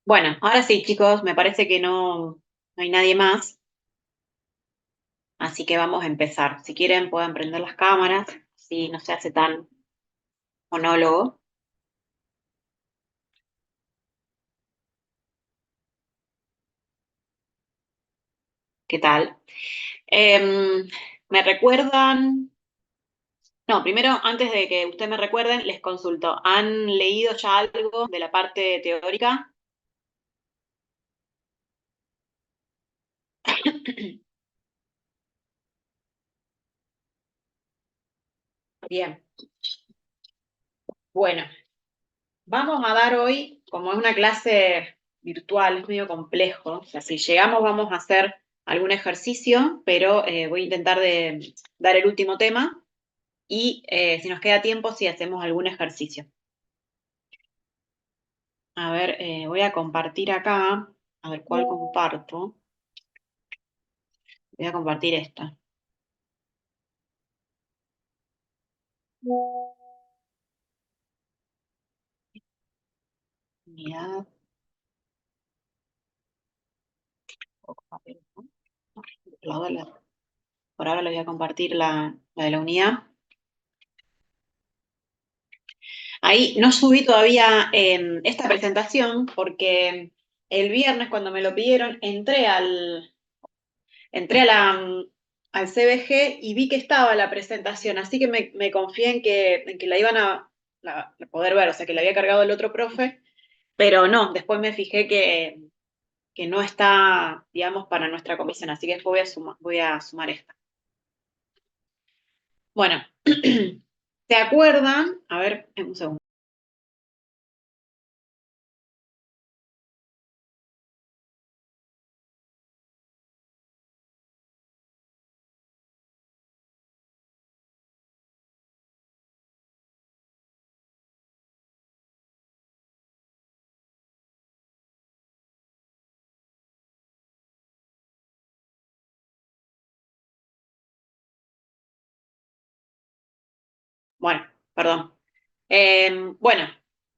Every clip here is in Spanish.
Bueno, ahora sí, chicos, me parece que no hay nadie más, así que vamos a empezar. Si quieren, pueden prender las cámaras, si no se hace tan monólogo. ¿Qué tal? ¿Me recuerdan? No, primero, antes de que ustedes me recuerden, les consulto. ¿Han leído ya algo de la parte teórica? Bien, bueno, vamos a dar hoy, como es una clase virtual, es medio complejo, o sea, si llegamos vamos a hacer algún ejercicio, pero voy a intentar de dar el último tema y si nos queda tiempo, si hacemos algún ejercicio. A ver, voy a compartir acá, a ver cuál comparto. Voy a compartir esta. Unidad, poco papel, ¿no? Por ahora le voy a compartir la de la unidad. Ahí no subí todavía esta presentación porque el viernes cuando me lo pidieron entré al CBG y vi que estaba la presentación, así que me confié en que la iban a poder ver, o sea que la había cargado el otro profe, pero no, después me fijé que no está, digamos, para nuestra comisión, así que después voy a sumar esta. Bueno, ¿se acuerdan? A ver, un segundo. Bueno, perdón. Bueno,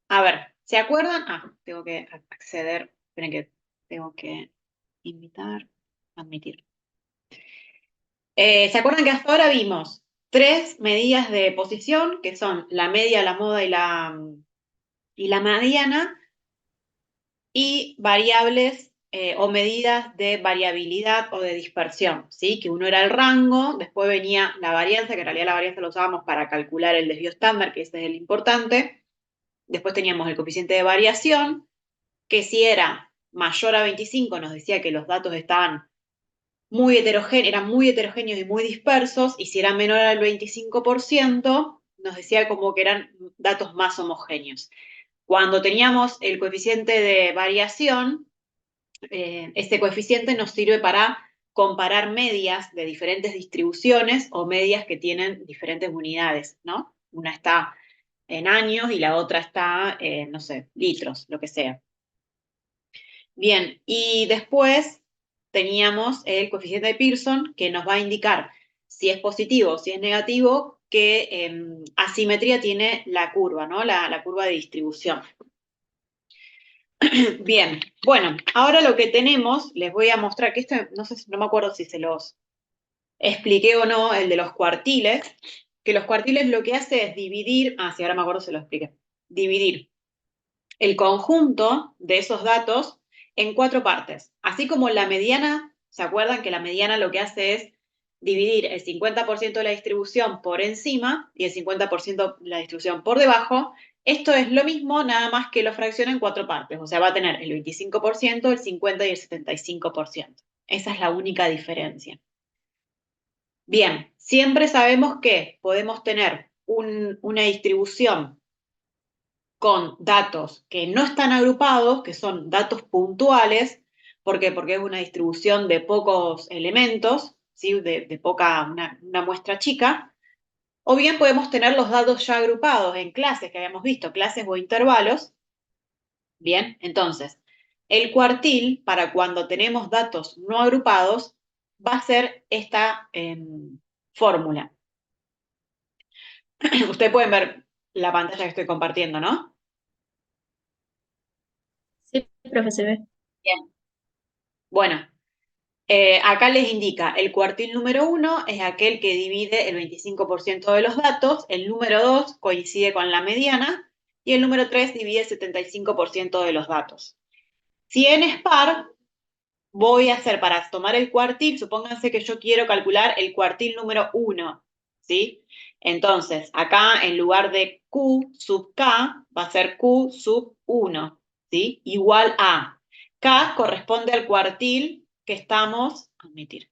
a ver, ¿se acuerdan? Tengo que acceder. Esperen que tengo que invitar, admitir. ¿Se acuerdan que hasta ahora vimos tres medidas de posición, que son la media, la moda y la mediana, y variables o medidas de variabilidad o de dispersión, ¿sí? Que uno era el rango, después venía la varianza, que en realidad la varianza lo usábamos para calcular el desvío estándar, que ese es el importante. Después teníamos el coeficiente de variación, que si era mayor a 25 nos decía que los datos estaban eran muy heterogéneos y muy dispersos, y si era menor al 25% nos decía como que eran datos más homogéneos. Cuando teníamos el coeficiente de variación, este coeficiente nos sirve para comparar medias de diferentes distribuciones o medias que tienen diferentes unidades, ¿no? Una está en años y la otra está en, no sé, litros, lo que sea. Bien, y después teníamos el coeficiente de Pearson que nos va a indicar si es positivo o si es negativo, qué asimetría tiene la curva, ¿no? La curva de distribución. Bien, bueno, ahora lo que tenemos, les voy a mostrar que este, no sé, no me acuerdo si se los expliqué o no, el de los cuartiles, que los cuartiles lo que hace es dividir, sí, ahora me acuerdo se lo expliqué, dividir el conjunto de esos datos en cuatro partes. Así como la mediana, ¿se acuerdan que la mediana lo que hace es dividir el 50% de la distribución por encima y el 50% de la distribución por debajo? Esto es lo mismo, nada más que lo fracciona en cuatro partes. O sea, va a tener el 25%, el 50% y el 75%. Esa es la única diferencia. Bien, siempre sabemos que podemos tener una distribución con datos que no están agrupados, que son datos puntuales. ¿Por qué? Porque es una distribución de pocos elementos, ¿sí? De poca, una muestra chica. O bien podemos tener los datos ya agrupados en clases que habíamos visto, clases o intervalos. Bien, entonces, el cuartil, para cuando tenemos datos no agrupados, va a ser esta fórmula. Ustedes pueden ver la pantalla que estoy compartiendo, ¿no? Sí, Profe, se ve. Bien. Bueno, acá les indica, el cuartil número 1 es aquel que divide el 25% de los datos, el número 2 coincide con la mediana y el número 3 divide el 75% de los datos. Si n es par, voy a hacer para tomar el cuartil, supónganse que yo quiero calcular el cuartil número 1, ¿sí? Entonces, acá en lugar de Q sub K, va a ser Q sub 1, ¿sí? Igual a K corresponde al cuartil que estamos, admitir,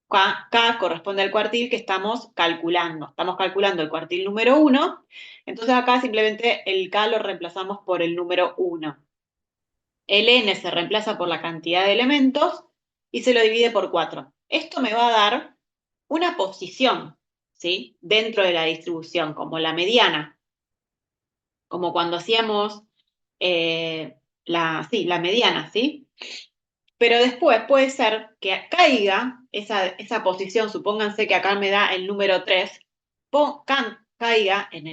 K corresponde al cuartil que estamos calculando. Estamos calculando el cuartil número 1, entonces acá simplemente el K lo reemplazamos por el número 1. El n se reemplaza por la cantidad de elementos y se lo divide por 4. Esto me va a dar una posición, ¿sí? Dentro de la distribución, como la mediana, como cuando hacíamos la mediana, ¿sí? Pero después puede ser que caiga esa posición, supónganse que acá me da el número 3, caiga en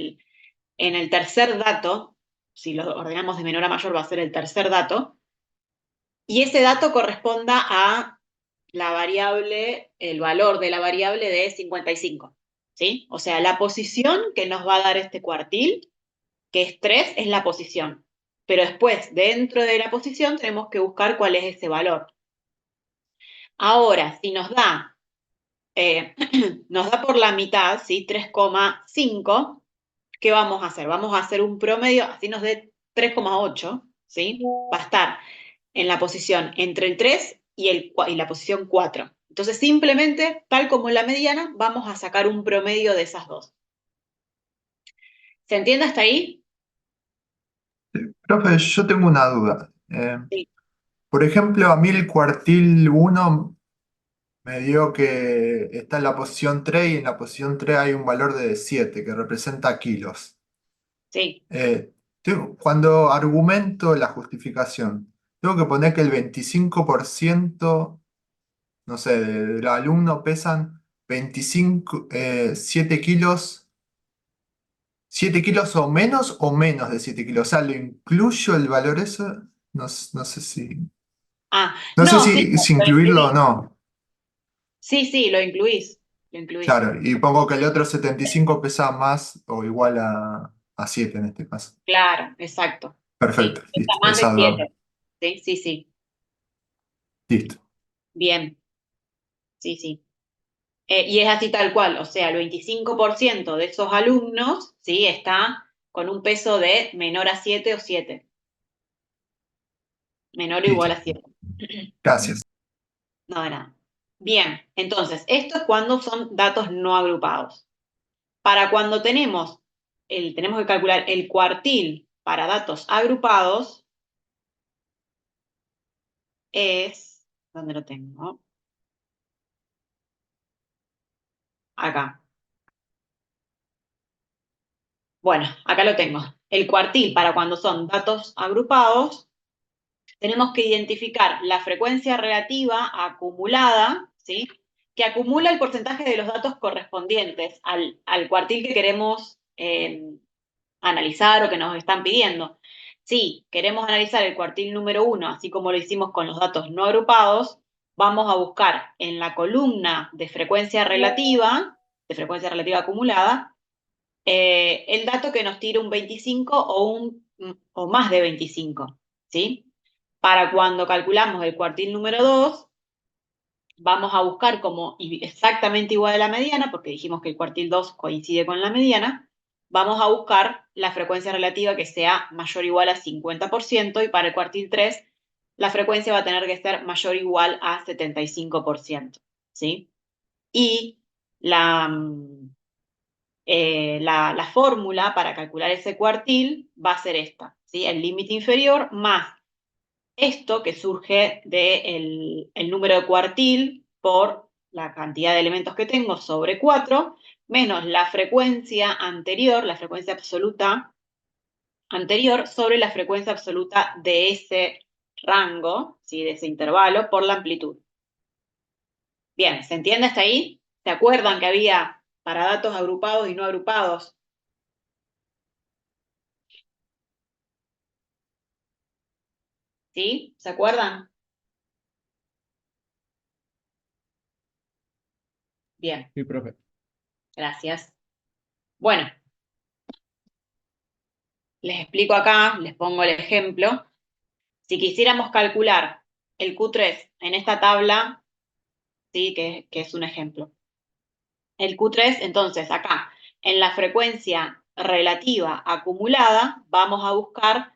el tercer dato, si lo ordenamos de menor a mayor va a ser el tercer dato, y ese dato corresponda a la variable, el valor de la variable de 55, ¿sí? O sea, la posición que nos va a dar este cuartil, que es 3, es la posición. Pero después, dentro de la posición, tenemos que buscar cuál es ese valor. Ahora, si nos da, nos da por la mitad, ¿sí? 3,5, ¿qué vamos a hacer? Vamos a hacer un promedio, así nos dé 3,8, ¿sí? Va a estar en la posición entre el 3 y la posición 4. Entonces, simplemente, tal como en la mediana, vamos a sacar un promedio de esas dos. ¿Se entiende hasta ahí? Profe, yo tengo una duda. Sí, Por ejemplo, a mí el cuartil 1 me dio que está en la posición 3 y en la posición 3 hay un valor de 7 que representa kilos. sí. Cuando argumento la justificación, tengo que poner que el 25%, no sé, del alumno pesan 25, 7 kilos, 7 kilos o menos de 7 kilos. O sea, ¿lo incluyo el valor eso? No sé si... Ah, No sé no, sí, si lo incluirlo o incluís. no. Sí, sí, lo incluís. Lo incluís. Claro, y pongo que el otro 75 pesa más o igual a 7 en este caso. Claro, exacto. Sí, Perfecto, está listo. más de Esa duda. 7. Sí, sí, sí. Listo. Bien, sí, sí. Y es así tal cual, o sea, el 25% de esos alumnos, ¿sí? Está con un peso de menor a 7 o 7, menor o igual Listo. a 7. Gracias. No, de nada. Bien, entonces, esto es cuando son datos no agrupados. Para cuando tenemos que calcular el cuartil para datos agrupados, ¿dónde lo tengo? Acá. Bueno, acá lo tengo. El cuartil para cuando son datos agrupados, tenemos que identificar la frecuencia relativa acumulada, ¿sí? Que acumula el porcentaje de los datos correspondientes al cuartil que queremos analizar o que nos están pidiendo. Si queremos analizar el cuartil número 1, así como lo hicimos con los datos no agrupados, vamos a buscar en la columna de frecuencia relativa acumulada, el dato que nos tire un 25 o más de 25, ¿sí? Para cuando calculamos el cuartil número 2, vamos a buscar como exactamente igual a la mediana, porque dijimos que el cuartil 2 coincide con la mediana, vamos a buscar la frecuencia relativa que sea mayor o igual a 50% y para el cuartil 3 la frecuencia va a tener que ser mayor o igual a 75%, ¿sí? Y la, la fórmula para calcular ese cuartil va a ser esta, ¿sí? El límite inferior más esto que surge del el número de cuartil por la cantidad de elementos que tengo sobre 4, menos la frecuencia anterior, la frecuencia absoluta anterior, sobre la frecuencia absoluta de ese rango, ¿sí? De ese intervalo, por la amplitud. Bien, ¿se entiende hasta ahí? ¿Se acuerdan que había para datos agrupados y no agrupados? ¿Sí? ¿Se acuerdan? Bien, Sí, profe. gracias. Bueno, les explico acá, les pongo el ejemplo. Si quisiéramos calcular el Q3 en esta tabla, ¿sí? Que es un ejemplo. El Q3, entonces, acá, en la frecuencia relativa acumulada, vamos a buscar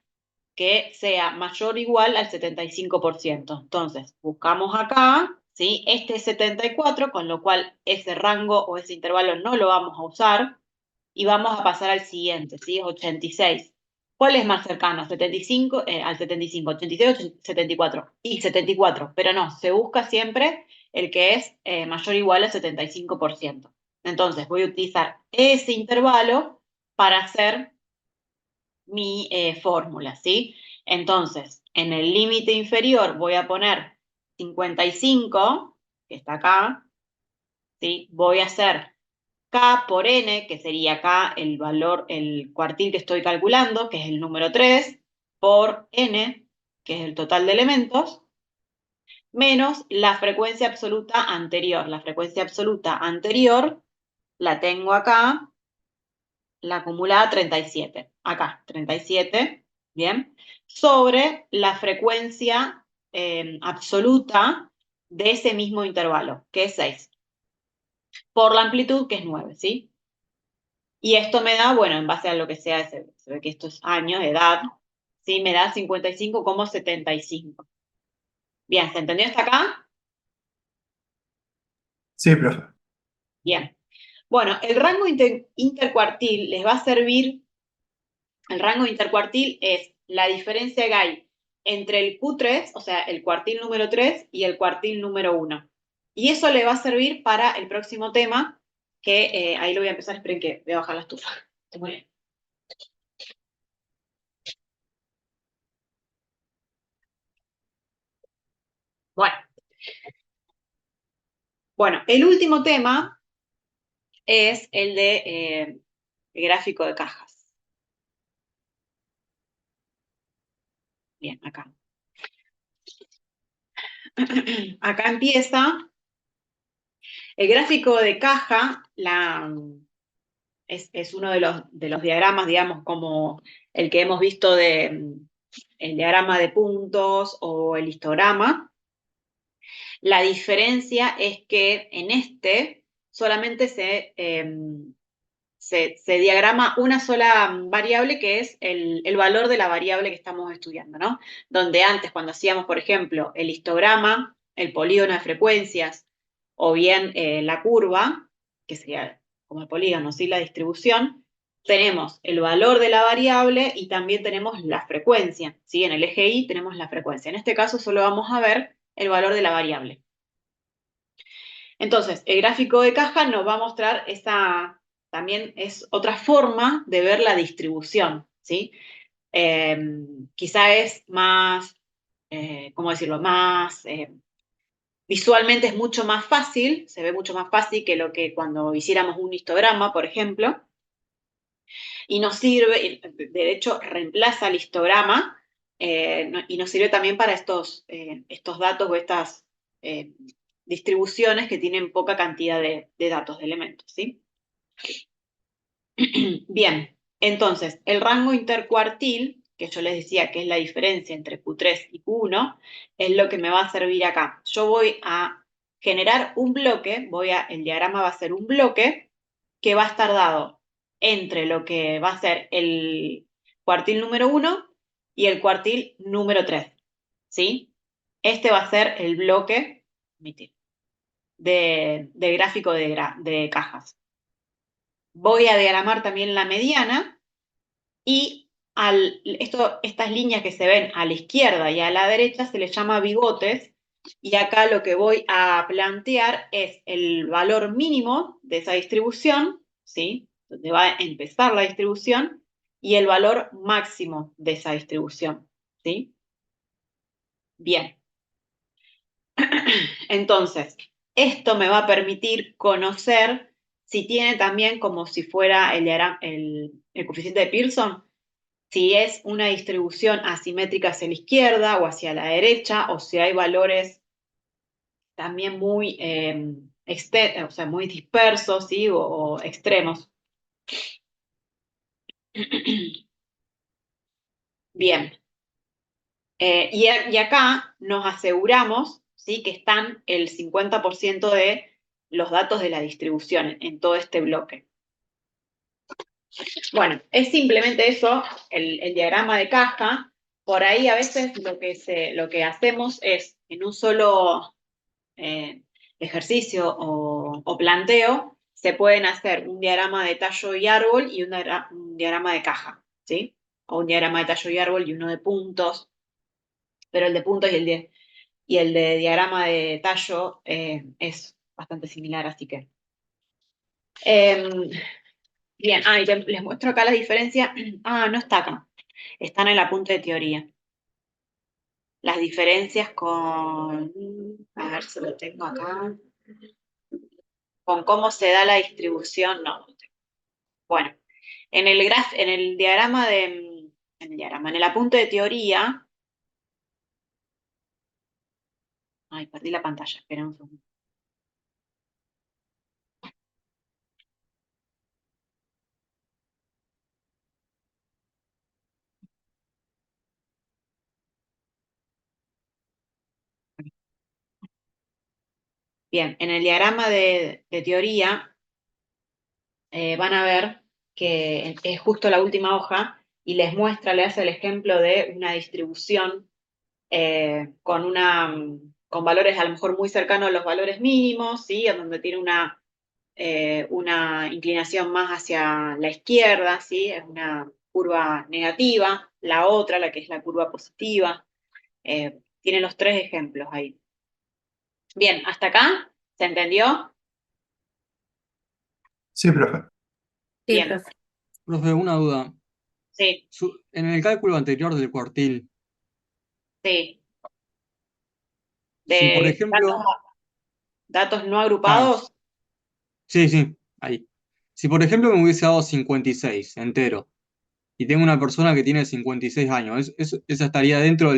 que sea mayor o igual al 75%. Entonces, buscamos acá, ¿sí? Este es 74, con lo cual ese rango o ese intervalo no lo vamos a usar, y vamos a pasar al siguiente, ¿sí? 86. ¿Cuál es más cercano? 75, al 75, 86 o 74. Y 74, pero no, se busca siempre el que es mayor o igual al 75%. Entonces, voy a utilizar ese intervalo para hacer mi fórmula, ¿sí? Entonces, en el límite inferior voy a poner 55, que está acá, ¿sí? Voy a hacer K por N, que sería acá el valor, el cuartil que estoy calculando, que es el número 3, por N, que es el total de elementos, menos la frecuencia absoluta anterior. La frecuencia absoluta anterior la tengo acá, la acumulada 37. Acá, 37, ¿bien? Sobre la frecuencia absoluta de ese mismo intervalo, que es 6, por la amplitud, que es 9, ¿sí? Y esto me da, bueno, en base a lo que sea, se ve que esto es años, edad, ¿sí? Me da 55,75. Bien, ¿se entendió hasta acá? Sí, profe. Bien. Bueno, el rango intercuartil les va a servir, el rango intercuartil es la diferencia que hay entre el Q3, o sea, el cuartil número 3 y el cuartil número 1. Y eso le va a servir para el próximo tema, que ahí lo voy a empezar, esperen que voy a bajar la estufa. Muy bien. Bueno. Bueno, el último tema es el de el gráfico de cajas. Bien, acá. Acá empieza el gráfico de caja, es uno de los diagramas, digamos, como el que hemos visto de el diagrama de puntos o el histograma. La diferencia es que en este solamente se diagrama una sola variable, que es el valor de la variable que estamos estudiando, ¿no? Donde antes, cuando hacíamos, por ejemplo, el histograma, el polígono de frecuencias, o bien la curva, que sería como el polígono, ¿sí? La distribución, tenemos el valor de la variable y también tenemos la frecuencia, ¿sí? En el eje Y tenemos la frecuencia. En este caso solo vamos a ver el valor de la variable. Entonces, el gráfico de caja nos va a mostrar también es otra forma de ver la distribución, ¿sí? Quizá es más, ¿cómo decirlo? Más, visualmente es mucho más fácil, se ve mucho más fácil que lo que cuando hiciéramos un histograma, por ejemplo, y nos sirve, de hecho, reemplaza el histograma y nos sirve también para estos datos o estas eh, distribuciones que tienen poca cantidad de datos, de elementos, ¿sí? Bien, entonces, el rango intercuartil, que yo les decía que es la diferencia entre Q3 y Q1, es lo que me va a servir acá. Yo voy a generar un bloque, el diagrama va a ser un bloque que va a estar dado entre lo que va a ser el cuartil número 1 y el cuartil número 3, ¿sí? Este va a ser el bloque de gráfico de cajas. Voy a diagramar también la mediana y estas líneas que se ven a la izquierda y a la derecha se les llama bigotes, y acá lo que voy a plantear es el valor mínimo de esa distribución, ¿sí? Donde va a empezar la distribución, y el valor máximo de esa distribución, ¿sí? Bien. Entonces, esto me va a permitir conocer si tiene también, como si fuera el coeficiente de Pearson, si es una distribución asimétrica hacia la izquierda o hacia la derecha, o si hay valores también muy, o sea, muy dispersos, ¿sí? O extremos. Bien. Y acá nos aseguramos, ¿sí? Que están el 50% de los datos de la distribución en todo este bloque. Bueno, es simplemente eso, el diagrama de caja. Por ahí a veces lo que hacemos es en un solo ejercicio o planteo, se pueden hacer un diagrama de tallo y árbol y un diagrama de caja, ¿sí? O un diagrama de tallo y árbol y uno de puntos, pero el de puntos y el de diagrama de tallo es bastante similar, así que... bien, y les muestro acá la diferencia. Ah, no está acá. Están en la punta de teoría. Las diferencias con... A ver si lo tengo acá. Con cómo se da la distribución, no. Bueno, en el diagrama en el apunte de teoría... Ay, perdí la pantalla, espera un segundo. Bien, en el diagrama de teoría van a ver que es justo la última hoja y les muestra, le hace el ejemplo de una distribución con valores a lo mejor muy cercanos a los valores mínimos, ¿sí? En donde tiene una inclinación más hacia la izquierda, ¿sí? Es una curva negativa, la otra, la que es la curva positiva. Tiene los tres ejemplos ahí. Bien, ¿hasta acá? ¿Se entendió? Sí, profe. Sí, Bien, profe. Profe, una duda. sí, En el cálculo anterior del cuartil, sí. si por De ejemplo, datos no ah, agrupados, sí, sí, ahí. Si por ejemplo me hubiese dado 56 entero y tengo una persona que tiene 56 años, ¿esa estaría dentro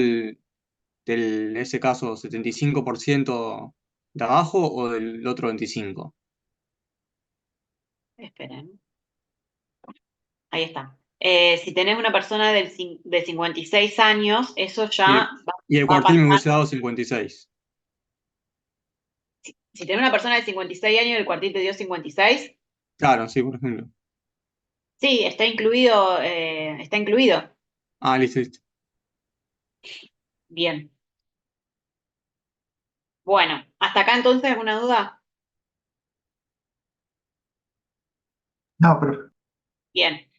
en ese caso, 75% de abajo o del otro 25%? esperen, ahí está. Si tenés una persona de 56 años, eso Y ya el, y el va a cuartil me pasar. hubiese dado 56. Si tenés una persona de 56 años y el cuartil te dio 56, Claro, sí, por ejemplo. sí, está incluido. Ah, listo, listo. Bien. Bueno, hasta acá entonces, ¿alguna duda? No, profe. Bien.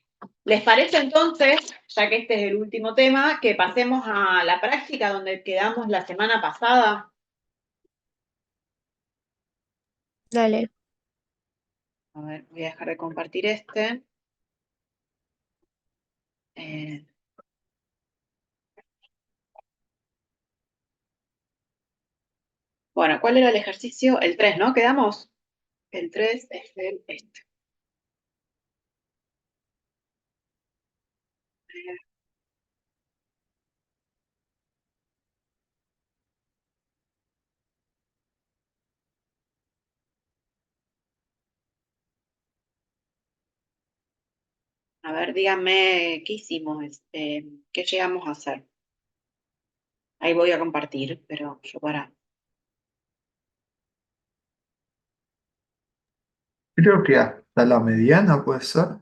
¿Les parece entonces, ya que este es el último tema, que pasemos a la práctica donde quedamos la semana pasada? Dale. A ver, voy a dejar de compartir este. Eh, bueno, ¿cuál era el ejercicio? El 3, ¿no? ¿Quedamos? El 3 es este. A ver, díganme qué hicimos, qué llegamos a hacer. Ahí voy a compartir, pero yo para... Creo que hasta la mediana puede ser.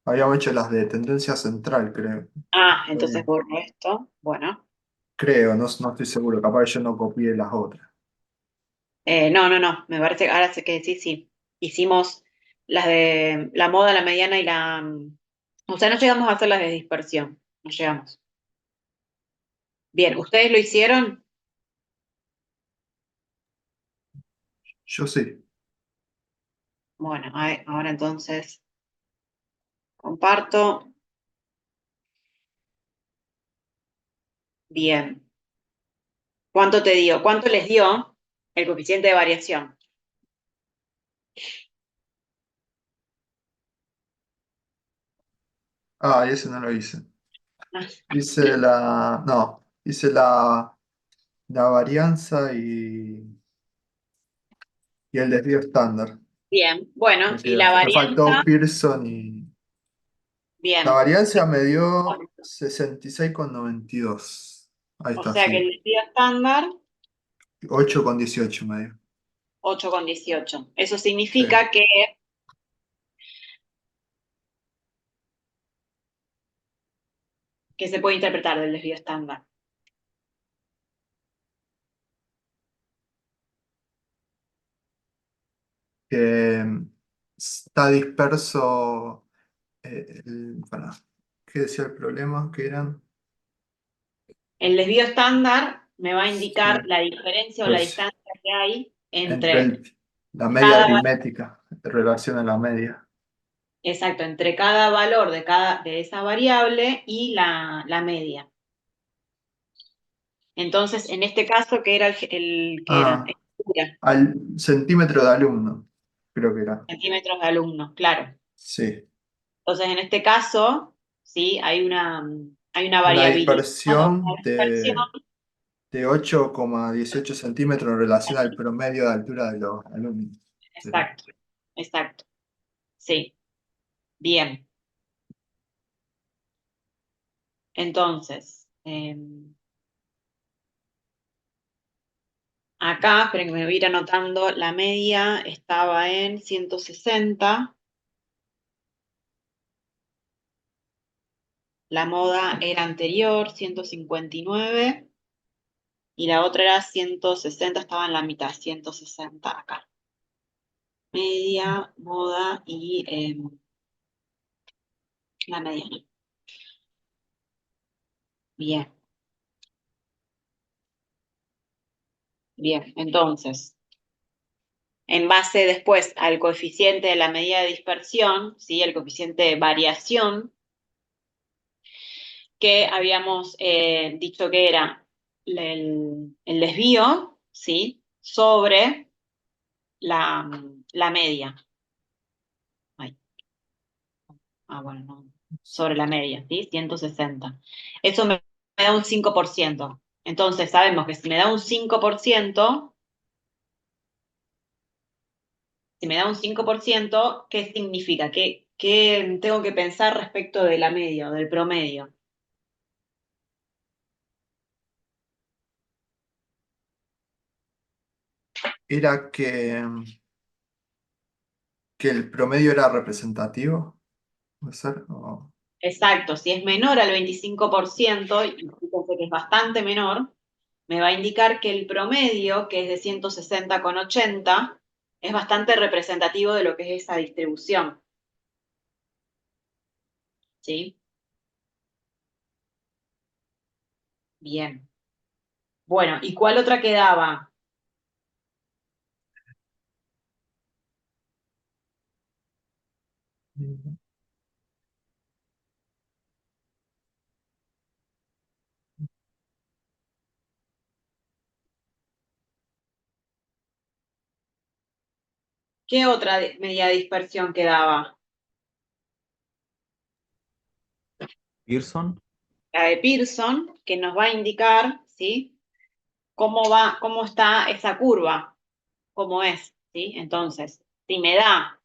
Habíamos hecho las de tendencia central, creo. Ah, entonces Eh, borro esto. Bueno. creo, no, no estoy seguro. Capaz que yo no copié las otras. No, me parece, ahora sé que sí, sí. Hicimos las de la moda, la mediana y la... O sea, no llegamos a hacer las de dispersión, no llegamos. Bien, ¿ustedes lo hicieron? Yo sí. Bueno, ahora entonces comparto. Bien. ¿Cuánto te dio? ¿Cuánto les dio el coeficiente de variación? Ah, y ese no lo hice. Ah, Hice la varianza y el desvío estándar. bien, bueno, y la Me faltó varianza, Pearson y... La bien. varianza me dio 66,92. Ahí O está, sea que sí. el desvío estándar, 8,18 me dio. 8,18. Eso Sí. significa que se puede interpretar del desvío estándar. Que está disperso. Pará, ¿qué decía el problema? Que eran. El desvío estándar me va a indicar Sí, la diferencia o la pues distancia que hay entre entre la media cada, aritmética en relación a la media. exacto, entre cada valor de esa variable y la media. Entonces, en este caso, ¿qué era el que era? Ah, al centímetro de alumno, creo que era. Centímetros de alumnos, claro. Sí. Entonces, en este caso, sí, hay una Una variabilidad o una dispersión dispersión. de 8,18 centímetros en relación al promedio de altura de los alumnos. Sería. Exacto, exacto. Sí, bien. Entonces, acá, esperen que me voy a ir anotando, la media estaba en 160, la moda era anterior, 159, y la otra era 160, estaba en la mitad, 160 acá. Media, moda y la mediana. Bien, bien. Entonces, en base después al coeficiente de la medida de dispersión, ¿sí? El coeficiente de variación, que habíamos dicho que era el desvío, ¿sí? Sobre la media. Ay, bueno, no. Sobre la media, ¿sí? 160. Eso me da un 5%. Entonces, sabemos que si me da un 5%, ¿qué significa? ¿Qué tengo que pensar respecto de la media o del promedio? Era que el promedio era representativo, ¿puede ser? Exacto, si es menor al 25%, y fíjense que es bastante menor, me va a indicar que el promedio, que es de 160,80, es bastante representativo de lo que es esa distribución. ¿Sí? Bien. Bueno, ¿y cuál otra quedaba? ¿Qué otra medida de dispersión quedaba? Pearson. La de Pearson, que nos va a indicar, ¿sí? Cómo está esa curva, cómo es, ¿sí? Entonces, si me da,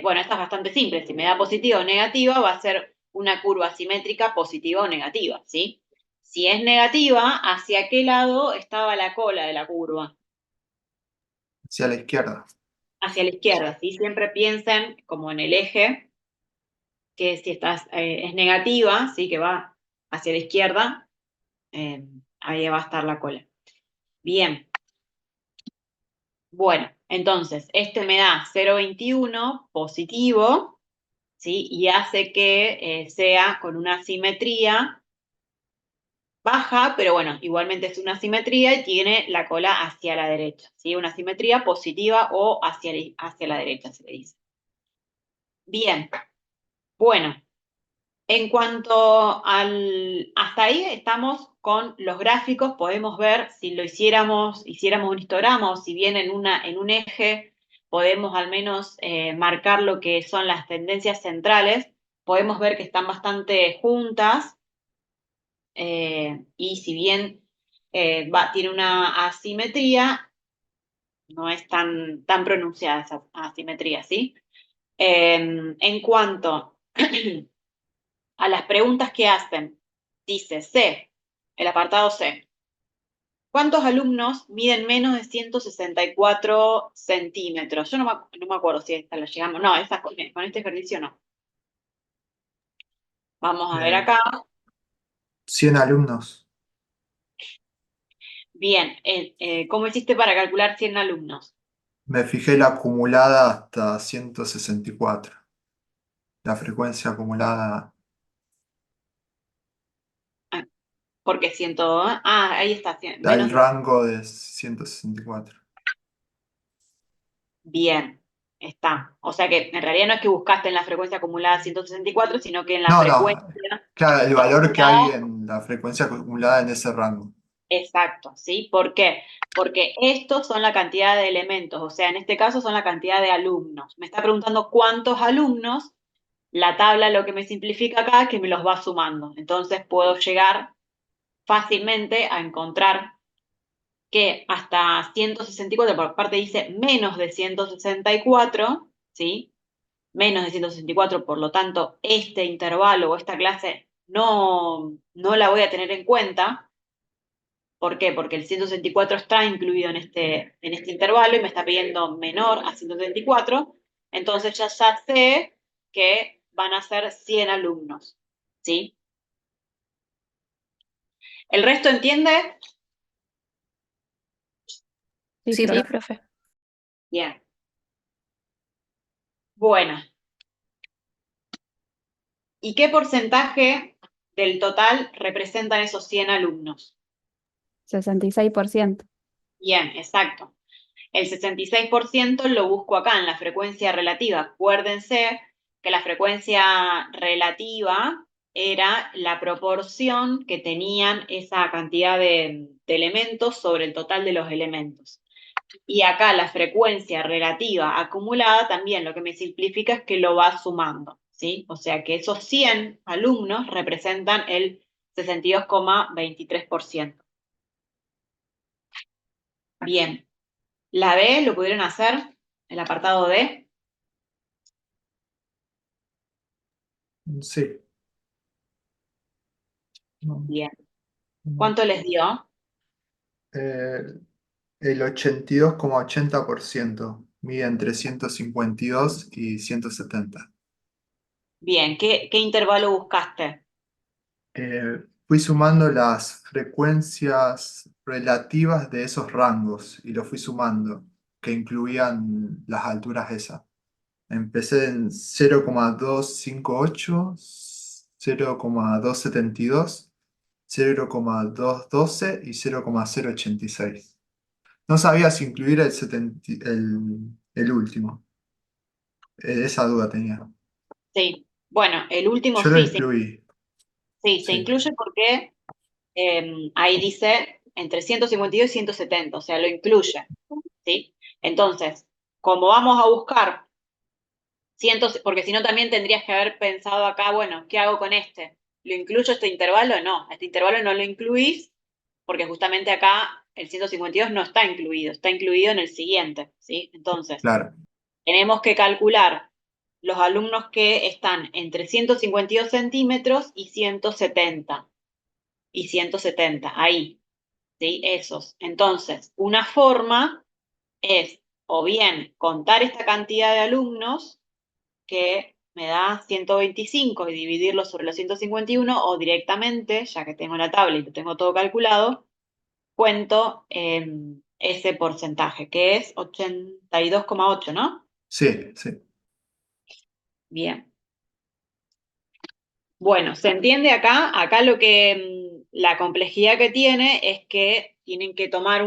bueno, esta es bastante simple, si me da positiva o negativa, va a ser una curva simétrica positiva o negativa, ¿sí? Si es negativa, ¿hacia qué lado estaba la cola de la curva? Hacia la izquierda. Hacia la izquierda, ¿sí? Siempre piensen como en el eje, que si es negativa, ¿sí? Que va hacia la izquierda, ahí va a estar la cola. Bien. Bueno, entonces, este me da 0,21 positivo, ¿sí? Y hace que sea con una simetría baja, pero bueno, igualmente es una simetría y tiene la cola hacia la derecha, ¿sí? Una simetría positiva o hacia la derecha, se le dice. Bien, bueno, en cuanto hasta ahí estamos con los gráficos, podemos ver si hiciéramos un histograma o si bien en un eje, podemos al menos marcar lo que son las tendencias centrales, podemos ver que están bastante juntas, y si bien tiene una asimetría, no es tan pronunciada esa asimetría, ¿sí? En cuanto a las preguntas que hacen, dice C, el apartado C. ¿Cuántos alumnos miden menos de 164 centímetros? Yo no me acuerdo si esta la llegamos. No, esa con este ejercicio no. Vamos a ver Eh, acá. 100 alumnos. Bien, ¿cómo hiciste para calcular 100 alumnos? Me fijé la acumulada hasta 164. La frecuencia acumulada. Ah, porque 100, ahí está, Da el menos de... rango de 164. Bien, está. O sea que en realidad no es que buscaste en la frecuencia acumulada 164, sino que en la No, frecuencia no. Claro, el valor que hay acumulada. en la frecuencia acumulada en ese rango. Exacto, ¿sí? ¿Por qué? Porque estos son la cantidad de elementos, o sea, en este caso son la cantidad de alumnos. Me está preguntando cuántos alumnos, la tabla lo que me simplifica acá es que me los va sumando. Entonces puedo llegar fácilmente a encontrar que hasta 164, por parte dice menos de 164, ¿sí? Menos de 164, por lo tanto, este intervalo o esta clase no la voy a tener en cuenta. ¿Por qué? Porque el 164 está incluido en este intervalo y me está pidiendo menor a 164. Entonces ya sé que van a ser 100 alumnos. ¿Sí? ¿El resto entiende? Sí, Sí, profe. profe. Bien. Bueno. ¿Y qué porcentaje del total representan esos 100 alumnos? 66%. Bien, exacto. El 66% lo busco acá en la frecuencia relativa. Acuérdense que la frecuencia relativa era la proporción que tenían esa cantidad de elementos sobre el total de los elementos. Y acá la frecuencia relativa acumulada también lo que me simplifica es que lo va sumando, ¿sí? O sea que esos 100 alumnos representan el 62,23%. Bien. La B lo pudieron hacer, el apartado D. Sí. No, Bien. no. ¿Cuánto les dio? Eh, el 82,80% mide entre 152 y 170. Bien. ¿Qué intervalo buscaste? Fui sumando las frecuencias relativas de esos rangos y lo fui sumando, que incluían las alturas esas. Empecé en 0,258, 0,272, 0,212 y 0,086. No sabía si incluir el último. Esa duda tenía. Sí. Bueno, el último Yo lo sí, incluí, se sí, incluye porque ahí dice entre 152 y 170, o sea, lo incluye, ¿sí? Entonces, como vamos a buscar cientos, porque si no también tendrías que haber pensado acá, bueno, ¿qué hago con este? ¿Lo incluyo este intervalo? No, este intervalo no lo incluís porque justamente acá el 152 no está incluido en el siguiente, ¿sí? Entonces, claro. tenemos que calcular los alumnos que están entre 152 centímetros y 170, ahí, ¿sí? Esos. Entonces, una forma es o bien contar esta cantidad de alumnos que me da 125 y dividirlo sobre los 151 o directamente, ya que tengo la tabla y lo tengo todo calculado, cuento ese porcentaje, que es 82,8, ¿no? Sí, sí. Bien. Bueno, ¿se entiende acá? Acá lo que la complejidad que tiene es que tienen que tomar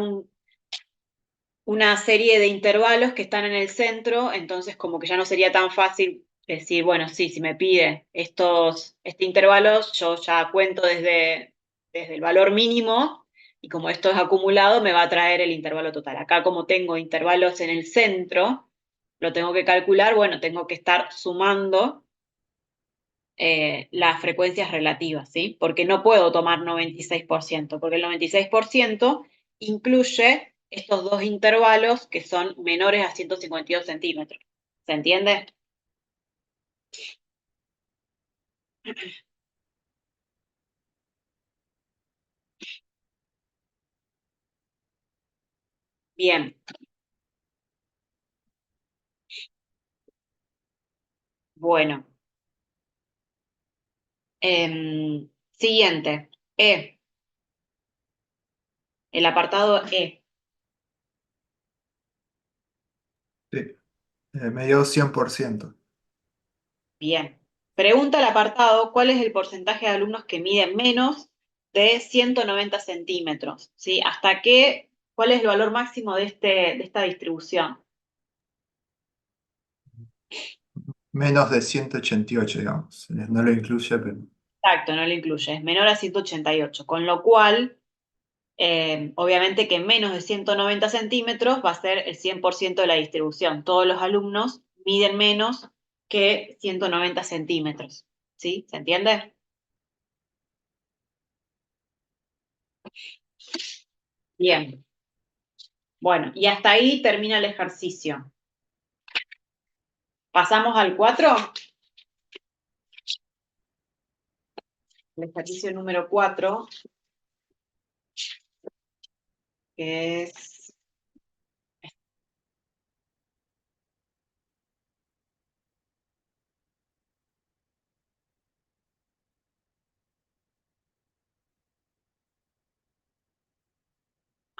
una serie de intervalos que están en el centro, entonces como que ya no sería tan fácil decir, bueno, sí, si me pide este intervalo, yo ya cuento desde el valor mínimo y como esto es acumulado, me va a traer el intervalo total. Acá como tengo intervalos en el centro, lo tengo que calcular, bueno, tengo que estar sumando las frecuencias relativas, ¿sí? Porque no puedo tomar 96%, porque el 96% incluye estos dos intervalos que son menores a 152 centímetros. ¿Se entiende? Bien. Bueno. Siguiente. E. El apartado E. Sí. Me dio 100%. Bien. Pregunta el apartado, ¿cuál es el porcentaje de alumnos que miden menos de 190 centímetros? ¿Sí? ¿Hasta qué? ¿Cuál es el valor máximo de esta distribución? Menos de 188, digamos. No lo incluye, pero. Exacto, no lo incluye, es menor a 188, con lo cual, obviamente que menos de 190 centímetros va a ser el 100% de la distribución. Todos los alumnos miden menos que 190 centímetros. ¿Sí? ¿Se entiende? Bien. Bueno, y hasta ahí termina el ejercicio. ¿Pasamos al 4? El ejercicio número 4, que es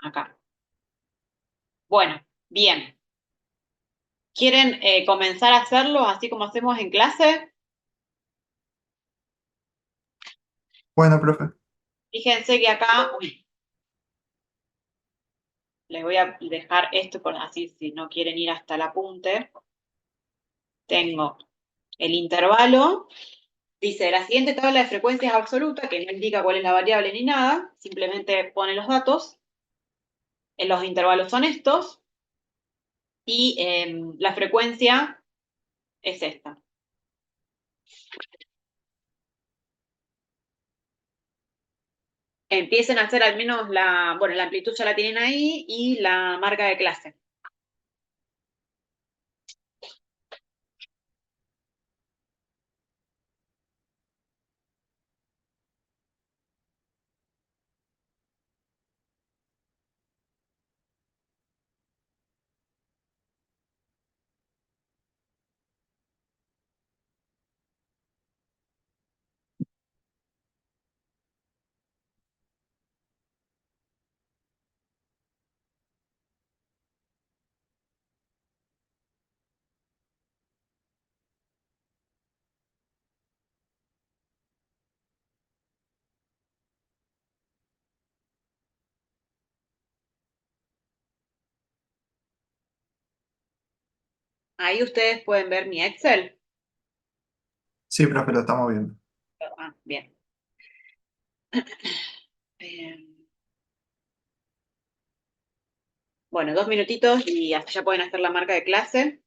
acá. Bueno, bien. ¿Quieren comenzar a hacerlo así como hacemos en clase? Bueno, profe. Fíjense que acá, uy, les voy a dejar esto por así si no quieren ir hasta el apunte. Tengo el intervalo. Dice, la siguiente tabla de frecuencias absoluta, que no indica cuál es la variable ni nada, simplemente pone los datos. Los intervalos son estos y la frecuencia es esta. Empiecen a hacer al menos bueno, la amplitud ya la tienen ahí y la marca de clase. Ahí ustedes pueden ver mi Excel. Sí, profe, lo estamos viendo. Ah, bien. Eh, bueno, 2 minutitos y ya pueden hacer la marca de clase.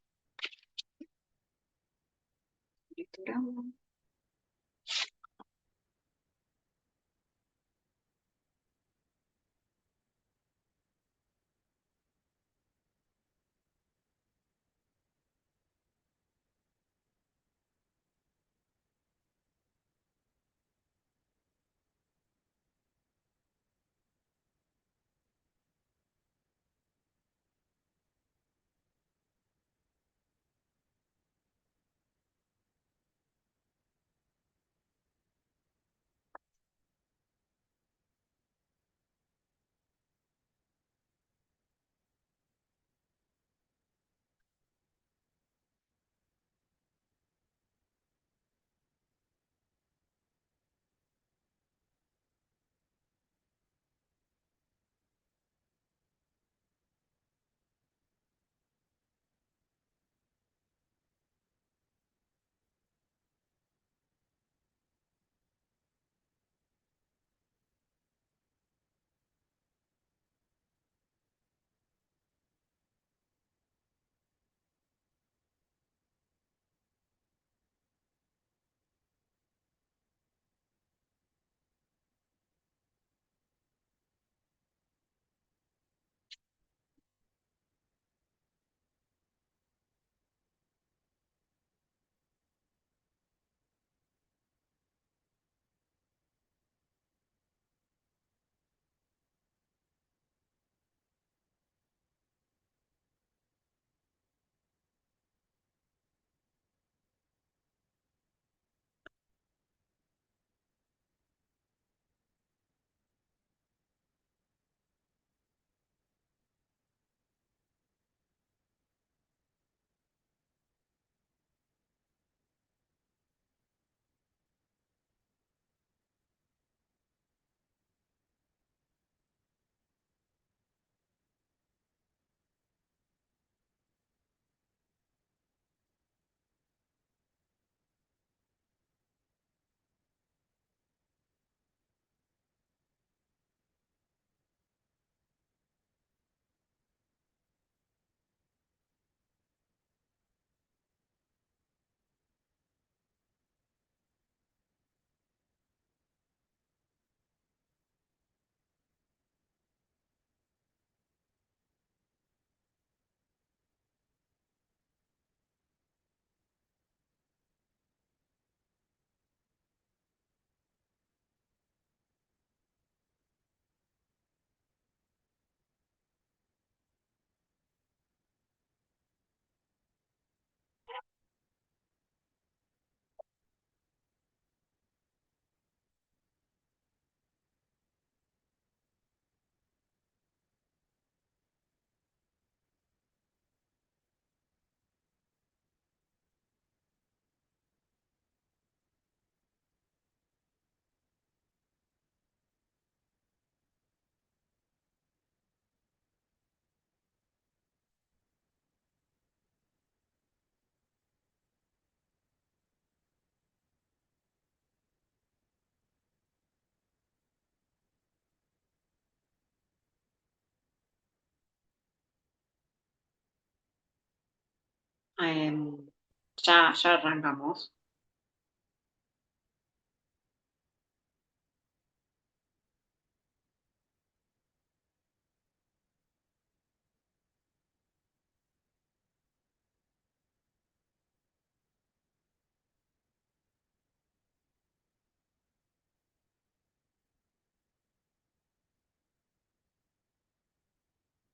Ya arrancamos.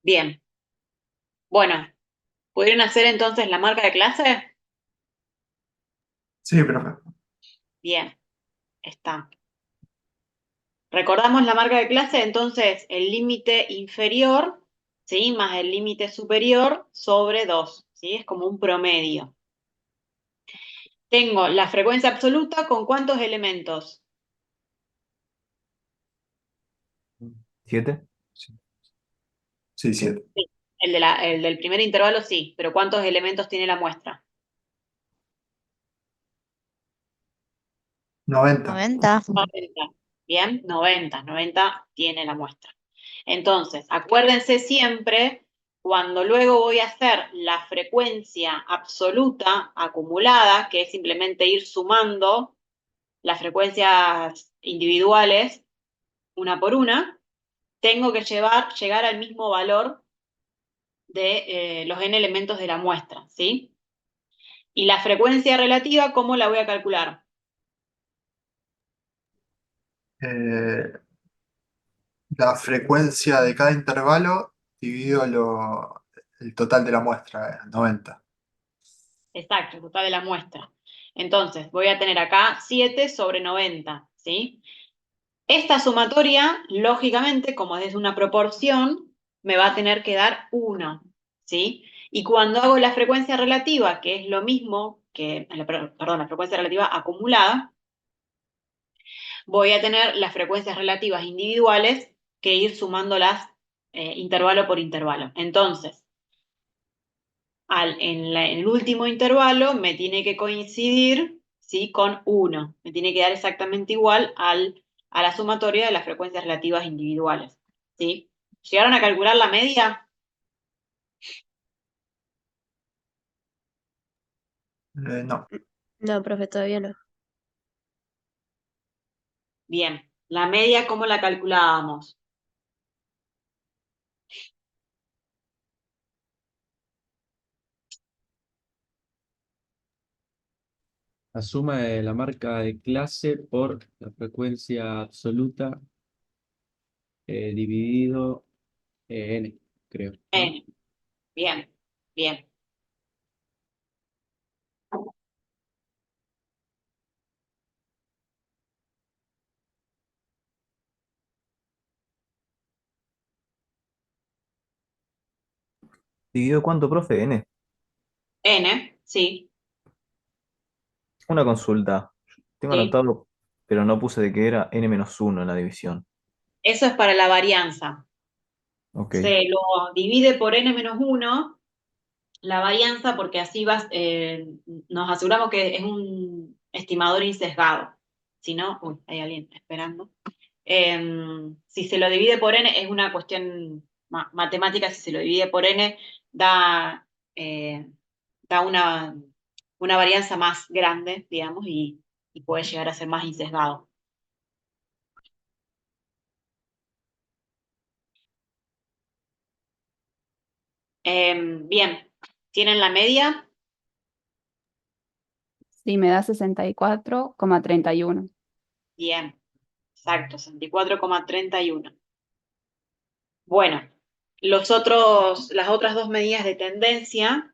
Bien. Bueno, ¿pudieron hacer entonces la marca de clase? Sí, profe. Bien, está. Recordamos la marca de clase, entonces el límite inferior, ¿sí? Más el límite superior sobre 2, ¿sí? Es como un promedio. Tengo la frecuencia absoluta con ¿cuántos elementos? 7. Sí, 7. Sí. El del primer intervalo sí, pero ¿cuántos elementos tiene la muestra? 90. 90. 90. Bien, 90 tiene la muestra. Entonces, acuérdense siempre, cuando luego voy a hacer la frecuencia absoluta acumulada, que es simplemente ir sumando las frecuencias individuales una por una, tengo que llegar al mismo valor de los n elementos de la muestra, ¿sí? Y la frecuencia relativa, ¿cómo la voy a calcular? Eh, la frecuencia de cada intervalo dividido el total de la muestra, 90. Exacto, el total de la muestra. Entonces, voy a tener acá 7 sobre 90, ¿sí? Esta sumatoria, lógicamente, como es una proporción, me va a tener que dar 1, ¿sí? Y cuando hago la frecuencia relativa, que es lo mismo que, perdón, la frecuencia relativa acumulada, voy a tener las frecuencias relativas individuales que ir sumándolas intervalo por intervalo. Entonces, en el último intervalo me tiene que coincidir, ¿sí? Con 1. Me tiene que dar exactamente igual a la sumatoria de las frecuencias relativas individuales, ¿sí? ¿Llegaron a calcular la media? No. No, profe, todavía no. Bien. La media, ¿cómo la calculábamos? La suma de la marca de clase por la frecuencia absoluta dividido n, creo, ¿no? N. Bien, bien. ¿Dividido cuánto, profe? N. N, sí, Una consulta. Tengo sí. anotado, pero no puse de que era n-1 en la división. Eso es para la varianza. Ok. Se lo divide por n-1 la varianza porque así nos aseguramos que es un estimador insesgado. Si no, uy, hay alguien esperando. Si se lo divide por n, es una cuestión matemática, si se lo divide por n, da, eh, da una varianza más grande, digamos, y puede llegar a ser más insesgado. Bien, ¿tienen la media? Sí, me da 64,31. Bien, exacto, 64,31. Bueno, las otras dos medidas de tendencia,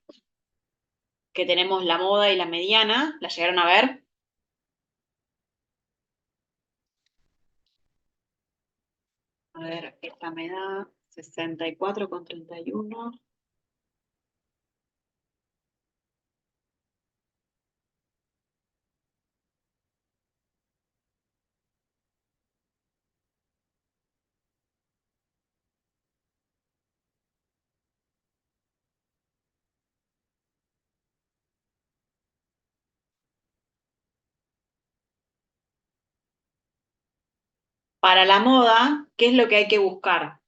que tenemos la moda y la mediana, ¿la llegaron a ver? A ver, esta me da 64,31. Para la moda, ¿qué es lo que hay que buscar?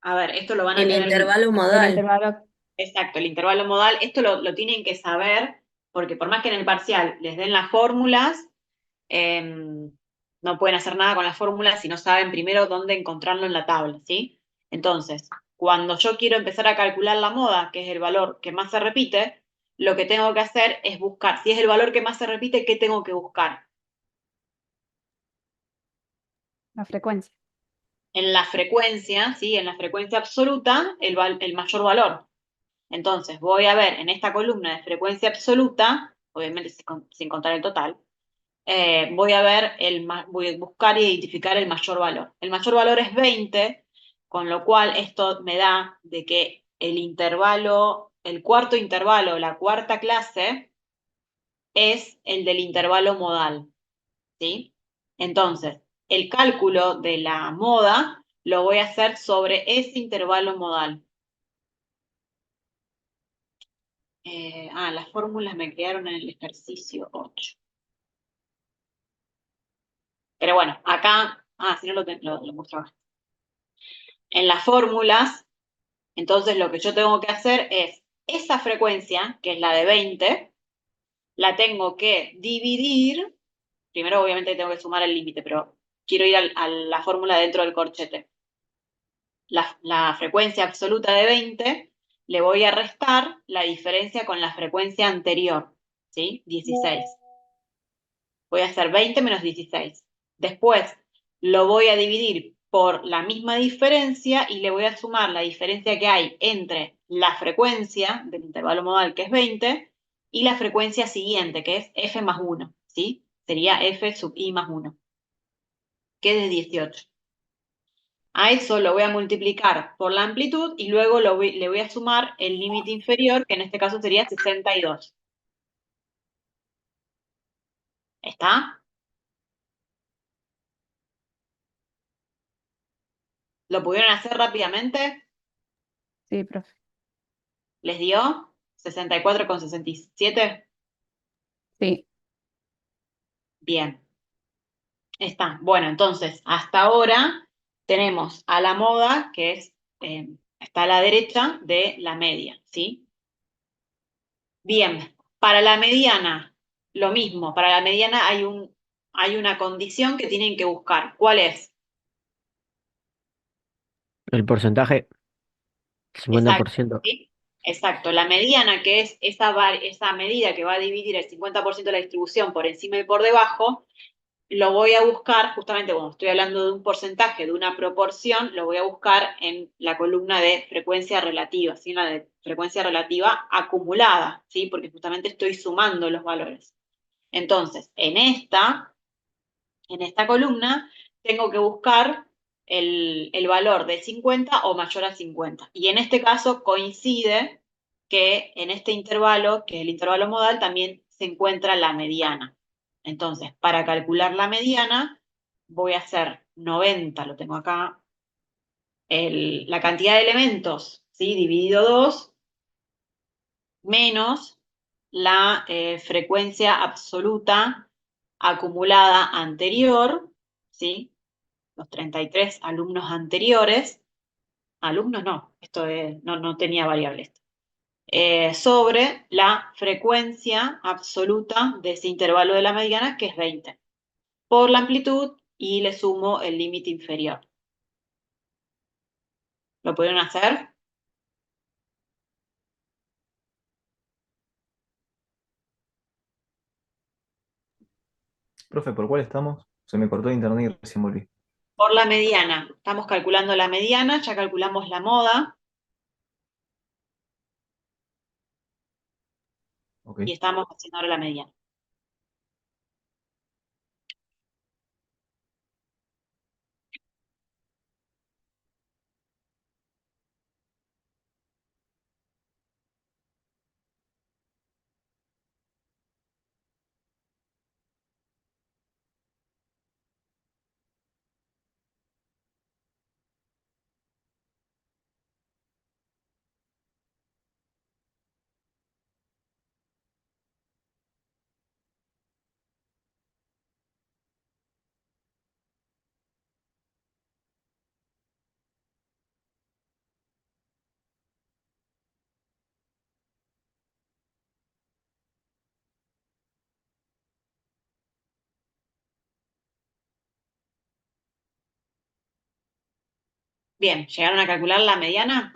A ver, esto lo van a El tener. intervalo El modal. intervalo. Exacto, el intervalo modal, esto lo tienen que saber, porque por más que en el parcial les den las fórmulas, no pueden hacer nada con las fórmulas si no saben primero dónde encontrarlo en la tabla, ¿sí? Entonces, cuando yo quiero empezar a calcular la moda, que es el valor que más se repite, lo que tengo que hacer es buscar, si es el valor que más se repite, ¿qué tengo que buscar? La frecuencia. En la frecuencia, ¿sí? En la frecuencia absoluta, el mayor valor. Entonces, voy a ver en esta columna de frecuencia absoluta, obviamente sin contar el total, voy a ver voy a buscar e identificar el mayor valor. El mayor valor es 20, con lo cual esto me da de que el intervalo, el cuarto intervalo, la cuarta clase, es el del intervalo modal, ¿sí? Entonces, el cálculo de la moda lo voy a hacer sobre ese intervalo modal. Las fórmulas me quedaron en el ejercicio 8. Pero bueno, acá, si no lo mostraba. En las fórmulas, entonces lo que yo tengo que hacer es esa frecuencia, que es la de 20, la tengo que dividir. Primero, obviamente, tengo que sumar el límite, pero quiero ir a la fórmula dentro del corchete. La frecuencia absoluta de 20, le voy a restar la diferencia con la frecuencia anterior, ¿sí? 16. Voy a hacer 20 menos 16. Después lo voy a dividir por la misma diferencia y le voy a sumar la diferencia que hay entre la frecuencia del intervalo modal, que es 20, y la frecuencia siguiente, que es f más 1, ¿sí? Sería f sub i más 1, que es 18. A eso lo voy a multiplicar por la amplitud y luego le voy a sumar el límite inferior, que en este caso sería 62. ¿Está? ¿Lo pudieron hacer rápidamente? Sí, profe. ¿Les dio? 64,67. Sí. Bien. Está. Bueno, entonces, hasta ahora tenemos a la moda, que está a la derecha de la media, ¿sí? Bien. Para la mediana, lo mismo. Para la mediana hay una condición que tienen que buscar. ¿Cuál es? El porcentaje, Exacto, 50%. ¿sí? Exacto. La mediana, que es esa medida que va a dividir el 50% de la distribución por encima y por debajo, lo voy a buscar, justamente cuando estoy hablando de un porcentaje, de una proporción, lo voy a buscar en la columna de frecuencia relativa, ¿sí? En la de frecuencia relativa acumulada, ¿sí? Porque justamente estoy sumando los valores. Entonces, en esta columna tengo que buscar el valor de 50 o mayor a 50. Y en este caso coincide que en este intervalo, que es el intervalo modal, también se encuentra la mediana. Entonces, para calcular la mediana, voy a hacer 90, lo tengo acá, la cantidad de elementos, ¿sí? Dividido 2, menos la frecuencia absoluta acumulada anterior, ¿sí? Los 33 alumnos anteriores, alumnos no, no tenía variables, sobre la frecuencia absoluta de ese intervalo de la mediana, que es 20, por la amplitud y le sumo el límite inferior. ¿Lo pudieron hacer? Profe, ¿por cuál estamos? Se me cortó el internet y recién volví. Por la mediana. Estamos calculando la mediana, ya calculamos la moda Ok. y estamos haciendo ahora la mediana. Bien, ¿llegaron a calcular la mediana?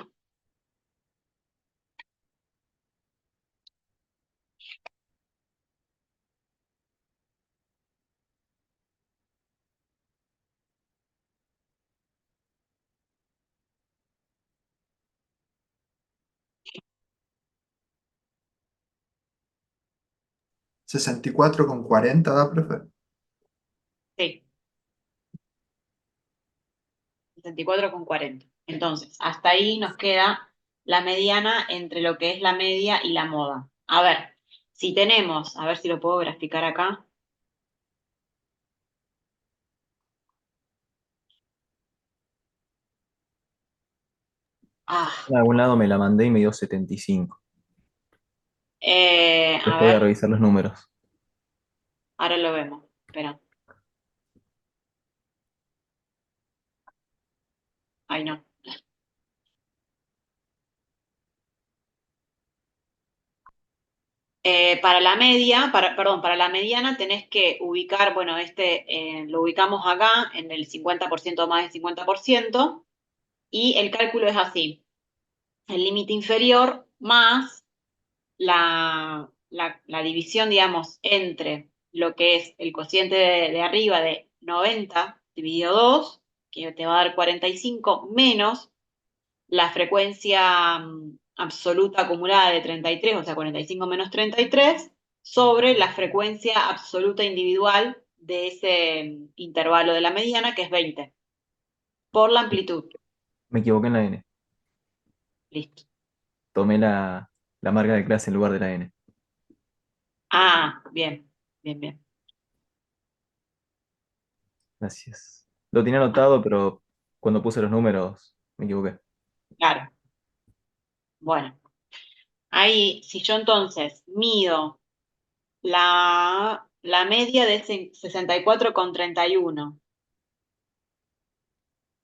¿64,40 da, profe? Sí, 64,40. Entonces, hasta ahí nos queda la mediana entre lo que es la media y la moda. A ver, si tenemos, a ver si lo puedo graficar acá. Ah, En algún lado me la mandé y me dio 75. a Después voy a ver, revisar los números. ahora lo vemos. Espera. Ay, no. Para la media, perdón, para la mediana tenés que ubicar, bueno, lo ubicamos acá en el 50% más del 50%, y el cálculo es así: el límite inferior más la división, digamos, entre lo que es el cociente de arriba de 90 dividido 2, que te va a dar 45, menos la frecuencia absoluta acumulada de 33, o sea, 45 menos 33, sobre la frecuencia absoluta individual de ese intervalo de la mediana, que es 20, por la amplitud. Me equivoqué en la N. Listo. Tomé la marca de clase en lugar de la N. Ah, bien, bien, bien. Gracias. Lo tenía anotado, pero cuando puse los números me equivoqué. Claro. Bueno, ahí, si yo entonces mido la media de 64,31,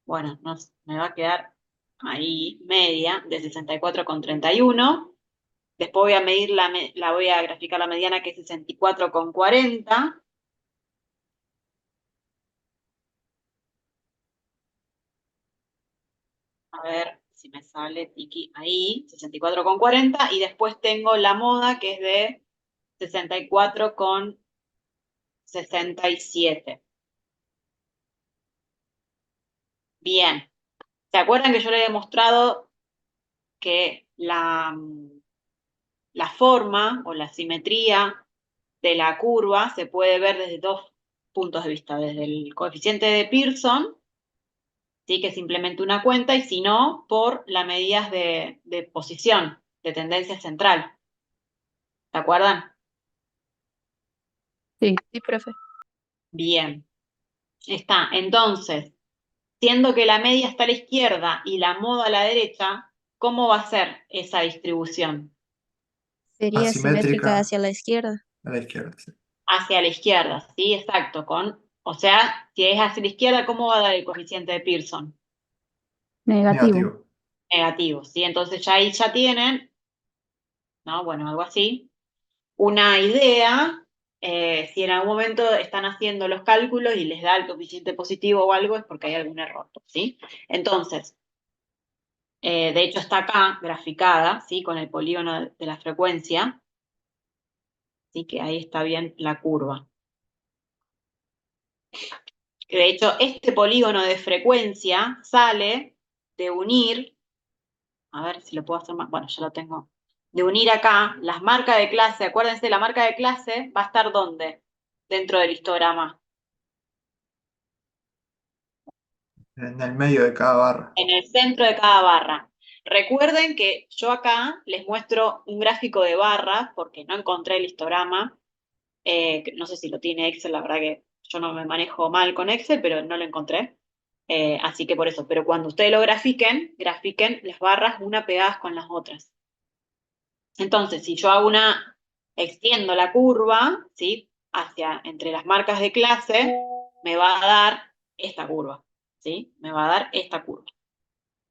bueno, me va a quedar ahí media de 64,31. Después voy a medir voy a graficar la mediana, que es 64,40. A ver si me sale tiki ahí, 64,40. Y después tengo la moda, que es de 64,67. Bien. ¿Se acuerdan que yo le he mostrado que la forma o la simetría de la curva se puede ver desde dos puntos de vista: desde el coeficiente de Pearson, ¿sí?, que es simplemente una cuenta, y si no, por las medidas de posición, de tendencia central? ¿Se acuerdan? Sí. Sí, profe. Bien. Está. Entonces, siendo que la media está a la izquierda y la moda a la derecha, ¿cómo va a ser esa distribución? Sería simétrica Asimétrica hacia la izquierda. a la izquierda. Sí. Hacia la izquierda, ¿sí? Exacto. O sea, si es hacia la izquierda, ¿cómo va a dar el coeficiente de Pearson? Negativo. Negativo. Negativo, ¿sí? Entonces ya ahí ya tienen, ¿no? Bueno, algo así, una idea. Si en algún momento están haciendo los cálculos y les da el coeficiente positivo o algo, es porque hay algún error, ¿sí? Entonces, de hecho está acá graficada, ¿sí?, con el polígono de la frecuencia, ¿sí?, que ahí está bien la curva. Que de hecho este polígono de frecuencia sale de unir, a ver si lo puedo hacer más, bueno, ya lo tengo, de unir acá las marcas de clase. Acuérdense, la marca de clase va a estar ¿dónde? Dentro del histograma, En el medio de cada barra. en el centro de cada barra. Recuerden que yo acá les muestro un gráfico de barras porque no encontré el histograma. No sé si lo tiene Excel, la verdad que yo no me manejo mal con Excel, pero no lo encontré. Así que por eso, pero cuando ustedes lo grafiquen las barras una pegadas con las otras. Entonces, si yo extiendo la curva, ¿sí?, entre las marcas de clase, me va a dar esta curva, ¿sí? Me va a dar esta curva.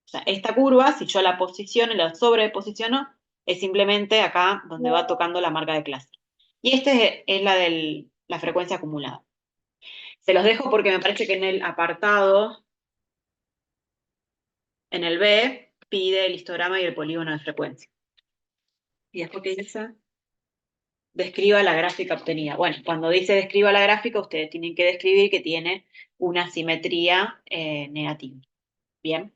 O sea, esta curva, si yo la posiciono y la sobreposiciono, es simplemente acá donde va tocando la marca de clase. Y esta es la frecuencia acumulada. Se los dejo porque me parece que en el apartado En el B pide el histograma y el polígono de frecuencia. ¿Y después qué dice? Describa la gráfica obtenida. Bueno, cuando dice describa la gráfica, ustedes tienen que describir que tiene una simetría negativa. ¿Bien?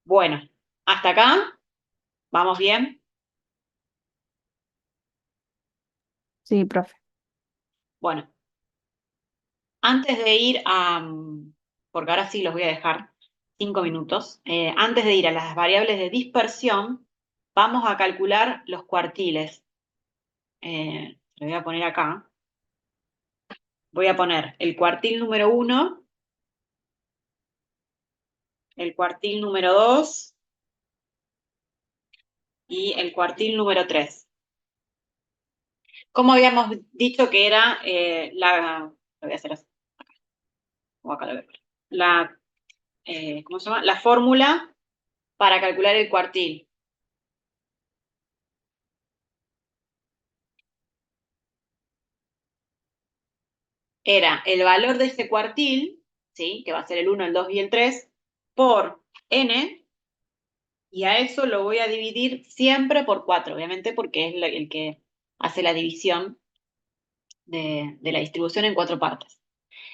Bueno, hasta acá, ¿vamos bien? Sí, profe. Bueno, antes de ir a, porque ahora sí los voy a dejar 5 minutos, antes de ir a las variables de dispersión, vamos a calcular los cuartiles. Lo voy a poner acá. Voy a poner el cuartil número 1, el cuartil número 2 y el cuartil número 3. Como habíamos dicho que era lo voy a hacer así, o acá lo voy a poner. ¿Cómo se llama? La fórmula para calcular el cuartil. Era el valor de ese cuartil, ¿sí? Que va a ser el 1, el 2 y el 3, por n, y a eso lo voy a dividir siempre por 4, obviamente porque es el que hace la división de la distribución en 4 partes.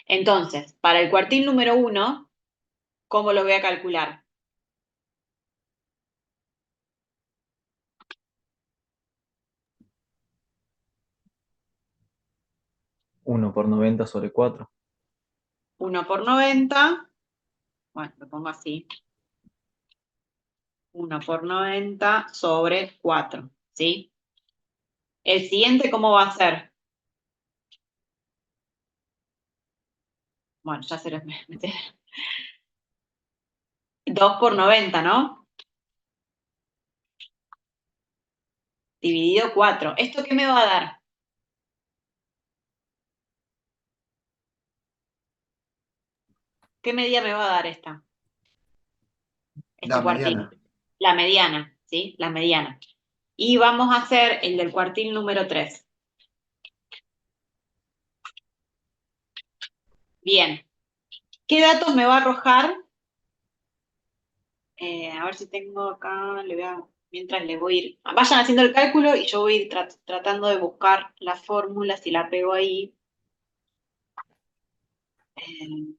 Entonces, para el cuartil número 1, ¿cómo lo voy a calcular? Uno por 90 sobre 4. 1 por 90, bueno, lo pongo así, 1 por 90 sobre 4, ¿sí? El siguiente, ¿cómo va a ser? Bueno, ya se los metí. 2 por 90, ¿no? Dividido 4. ¿Esto qué me va a dar? ¿Qué medida me va a dar esta? Este La cuartil. mediana. La mediana, ¿sí? La mediana. Y vamos a hacer el del cuartil número 3. Bien. ¿Qué datos me va a arrojar? A ver si tengo acá, mientras le voy a ir, vayan haciendo el cálculo y yo voy a ir tratando de buscar la fórmula, si la pego ahí. Eh,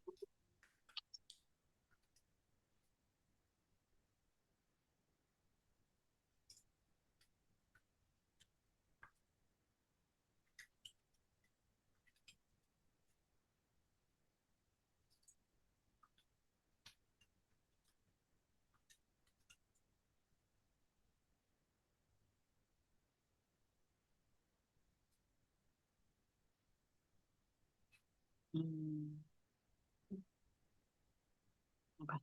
mm, acá.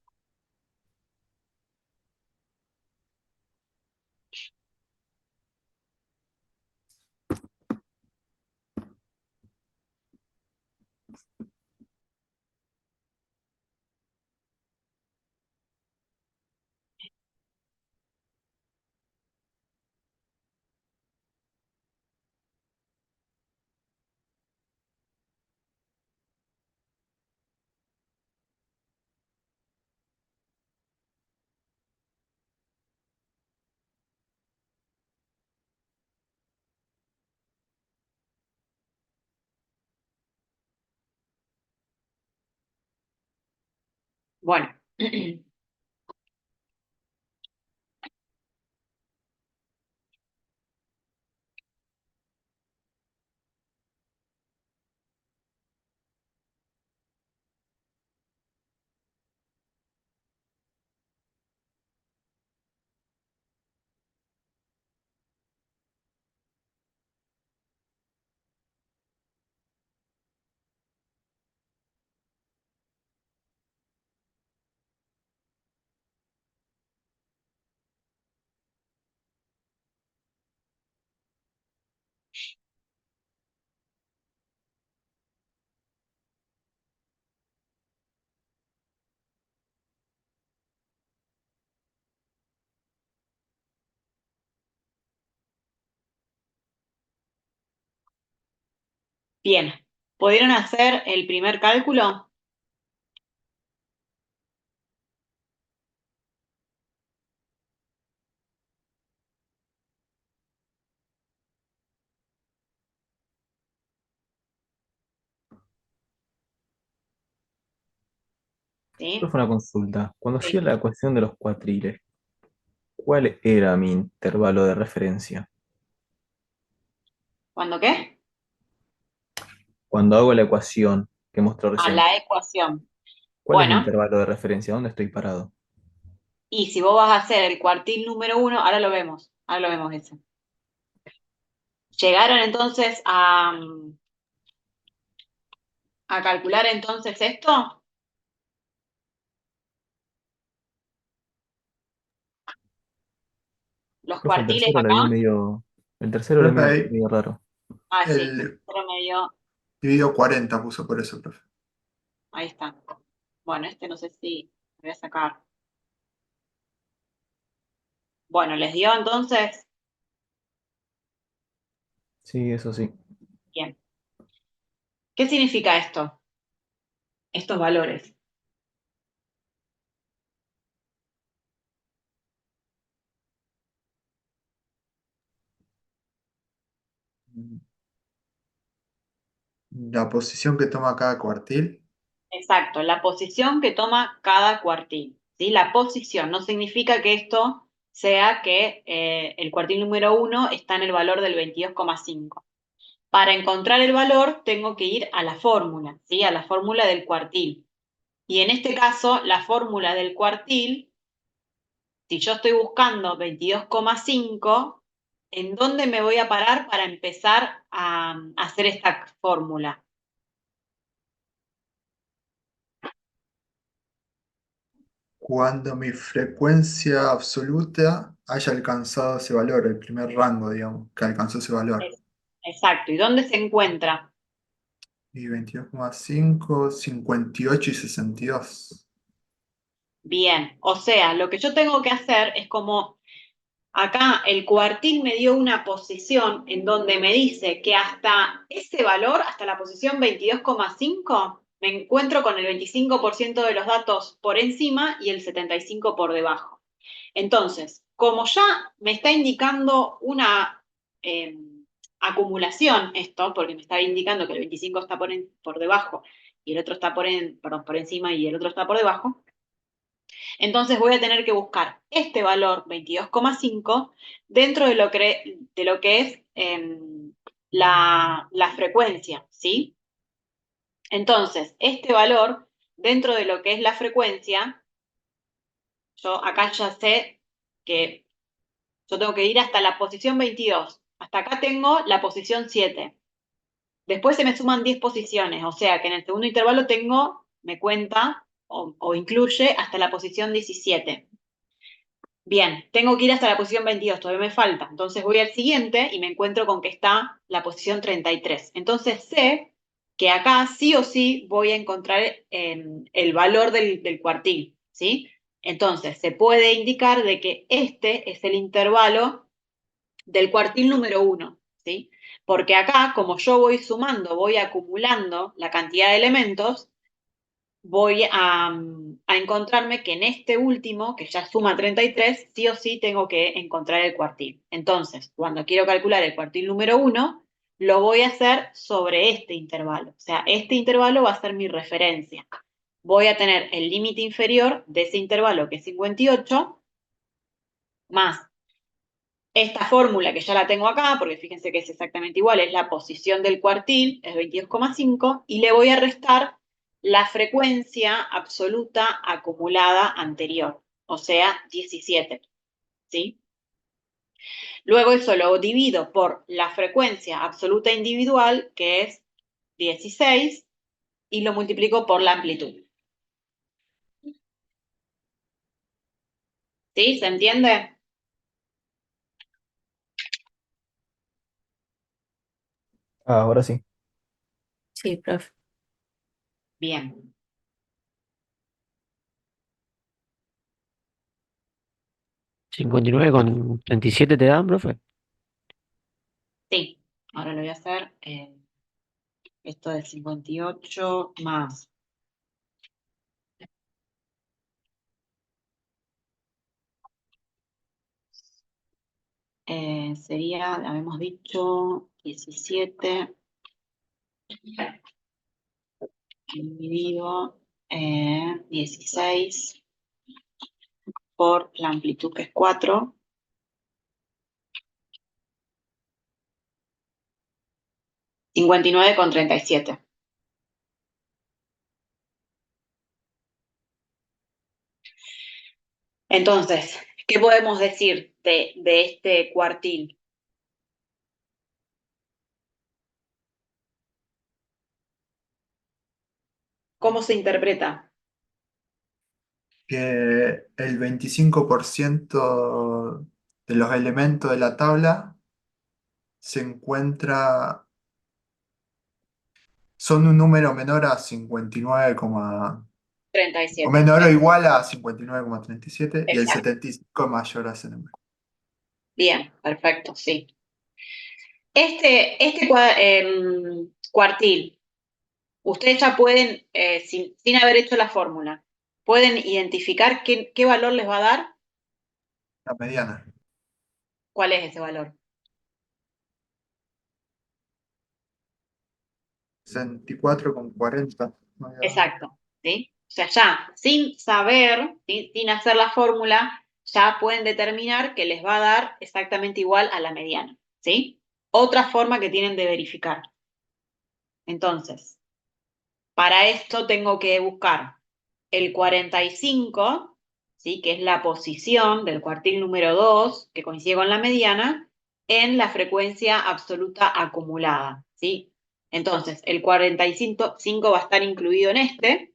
Bueno, bien. ¿Pudieron hacer el primer cálculo? ¿sí? Profe, una consulta. Cuando Sí. hacía la ecuación de los cuatriles, ¿cuál era mi intervalo de referencia? ¿Cuándo qué? Cuando hago la ecuación que mostró A recién, la ecuación. ¿cuál es mi Bueno, intervalo de referencia? ¿Dónde estoy parado? y si vos vas a hacer el cuartil número 1, ahora lo vemos ese. Llegaron entonces a calcular entonces esto. Los Profe, el cuartiles tercero acá. le vi medio, el tercero le vi Profe, medio, ahí medio raro. Ah, sí, el pero medio. dividido 40 puso por eso, profe. Ahí está. Bueno, este no sé si lo voy a sacar. Bueno, les dio entonces. Sí, eso sí. Bien. ¿Qué significa esto? Estos valores. La posición que toma cada cuartil. Exacto, la posición que toma cada cuartil. ¿Sí? La posición no significa que esto sea que el cuartil número 1 está en el valor del 22,5. Para encontrar el valor tengo que ir a la fórmula, ¿sí? A la fórmula del cuartil. Y en este caso, la fórmula del cuartil, si yo estoy buscando 22,5, ¿en dónde me voy a parar para empezar a hacer esta fórmula? Cuando mi frecuencia absoluta haya alcanzado ese valor, el primer rango, digamos, que alcanzó ese valor. Exacto. ¿Y dónde se encuentra? Y 22,5, 58 y 62. Bien, o sea, lo que yo tengo que hacer es como acá el cuartil me dio una posición en donde me dice que hasta ese valor, hasta la posición 22,5, me encuentro con el 25% de los datos por encima y el 75% por debajo. Entonces, como ya me está indicando una eh, acumulación esto, porque me está indicando que el 25 está por debajo y el otro está perdón, por encima y el otro está por debajo, entonces voy a tener que buscar este valor 22,5 dentro de lo que es la frecuencia, ¿sí? Entonces, este valor dentro de lo que es la frecuencia, yo acá ya sé que yo tengo que ir hasta la posición 22. Hasta acá tengo la posición 7. Después se me suman 10 posiciones, o sea que en el segundo intervalo me cuenta o incluye hasta la posición 17. Bien, tengo que ir hasta la posición 22, todavía me falta. Entonces voy al siguiente y me encuentro con que está la posición 33. Entonces sé que acá sí o sí voy a encontrar el valor del cuartil, ¿sí? Entonces se puede indicar de que este es el intervalo del cuartil número 1, ¿sí? Porque acá, como yo voy sumando, voy acumulando la cantidad de elementos, voy a encontrarme que en este último, que ya suma 33, sí o sí tengo que encontrar el cuartil. Entonces, cuando quiero calcular el cuartil número 1, lo voy a hacer sobre este intervalo. O sea, este intervalo va a ser mi referencia. Voy a tener el límite inferior de ese intervalo, que es 58, más esta fórmula que ya la tengo acá, porque fíjense que es exactamente igual, es la posición del cuartil, es 22,5, y le voy a restar la frecuencia absoluta acumulada anterior, o sea, 17, ¿sí? Luego eso lo divido por la frecuencia absoluta individual, que es 16, y lo multiplico por la amplitud. ¿Sí? ¿Se entiende? Ah, ahora sí. Sí, profe. Bien. 59,37 te dan, profe. Sí. Ahora lo voy a hacer. Esto de 58 más sería, habíamos dicho, 17 dividido 16 por la amplitud que es 4. 59,37. Entonces, ¿qué podemos decir de este cuartil? ¿Cómo se interpreta? Que el 25% de los elementos de la tabla se encuentra, son un número menor a 59, o 37. menor o igual a 59,37 y el Exacto. 75 mayor a ese número. Bien, perfecto, sí. Este cuartil, ustedes ya pueden, sin haber hecho la fórmula, pueden identificar qué valor les va a dar. La mediana. ¿Cuál es ese valor? 64,40. Exacto, ¿sí? O sea, ya sin saber, ¿sí? Sin hacer la fórmula, ya pueden determinar que les va a dar exactamente igual a la mediana, ¿sí? Otra forma que tienen de verificar. Entonces, para esto tengo que buscar el 45, ¿sí? Que es la posición del cuartil número 2, que coincide con la mediana, en la frecuencia absoluta acumulada, ¿sí? Entonces, el 45 va a estar incluido en este,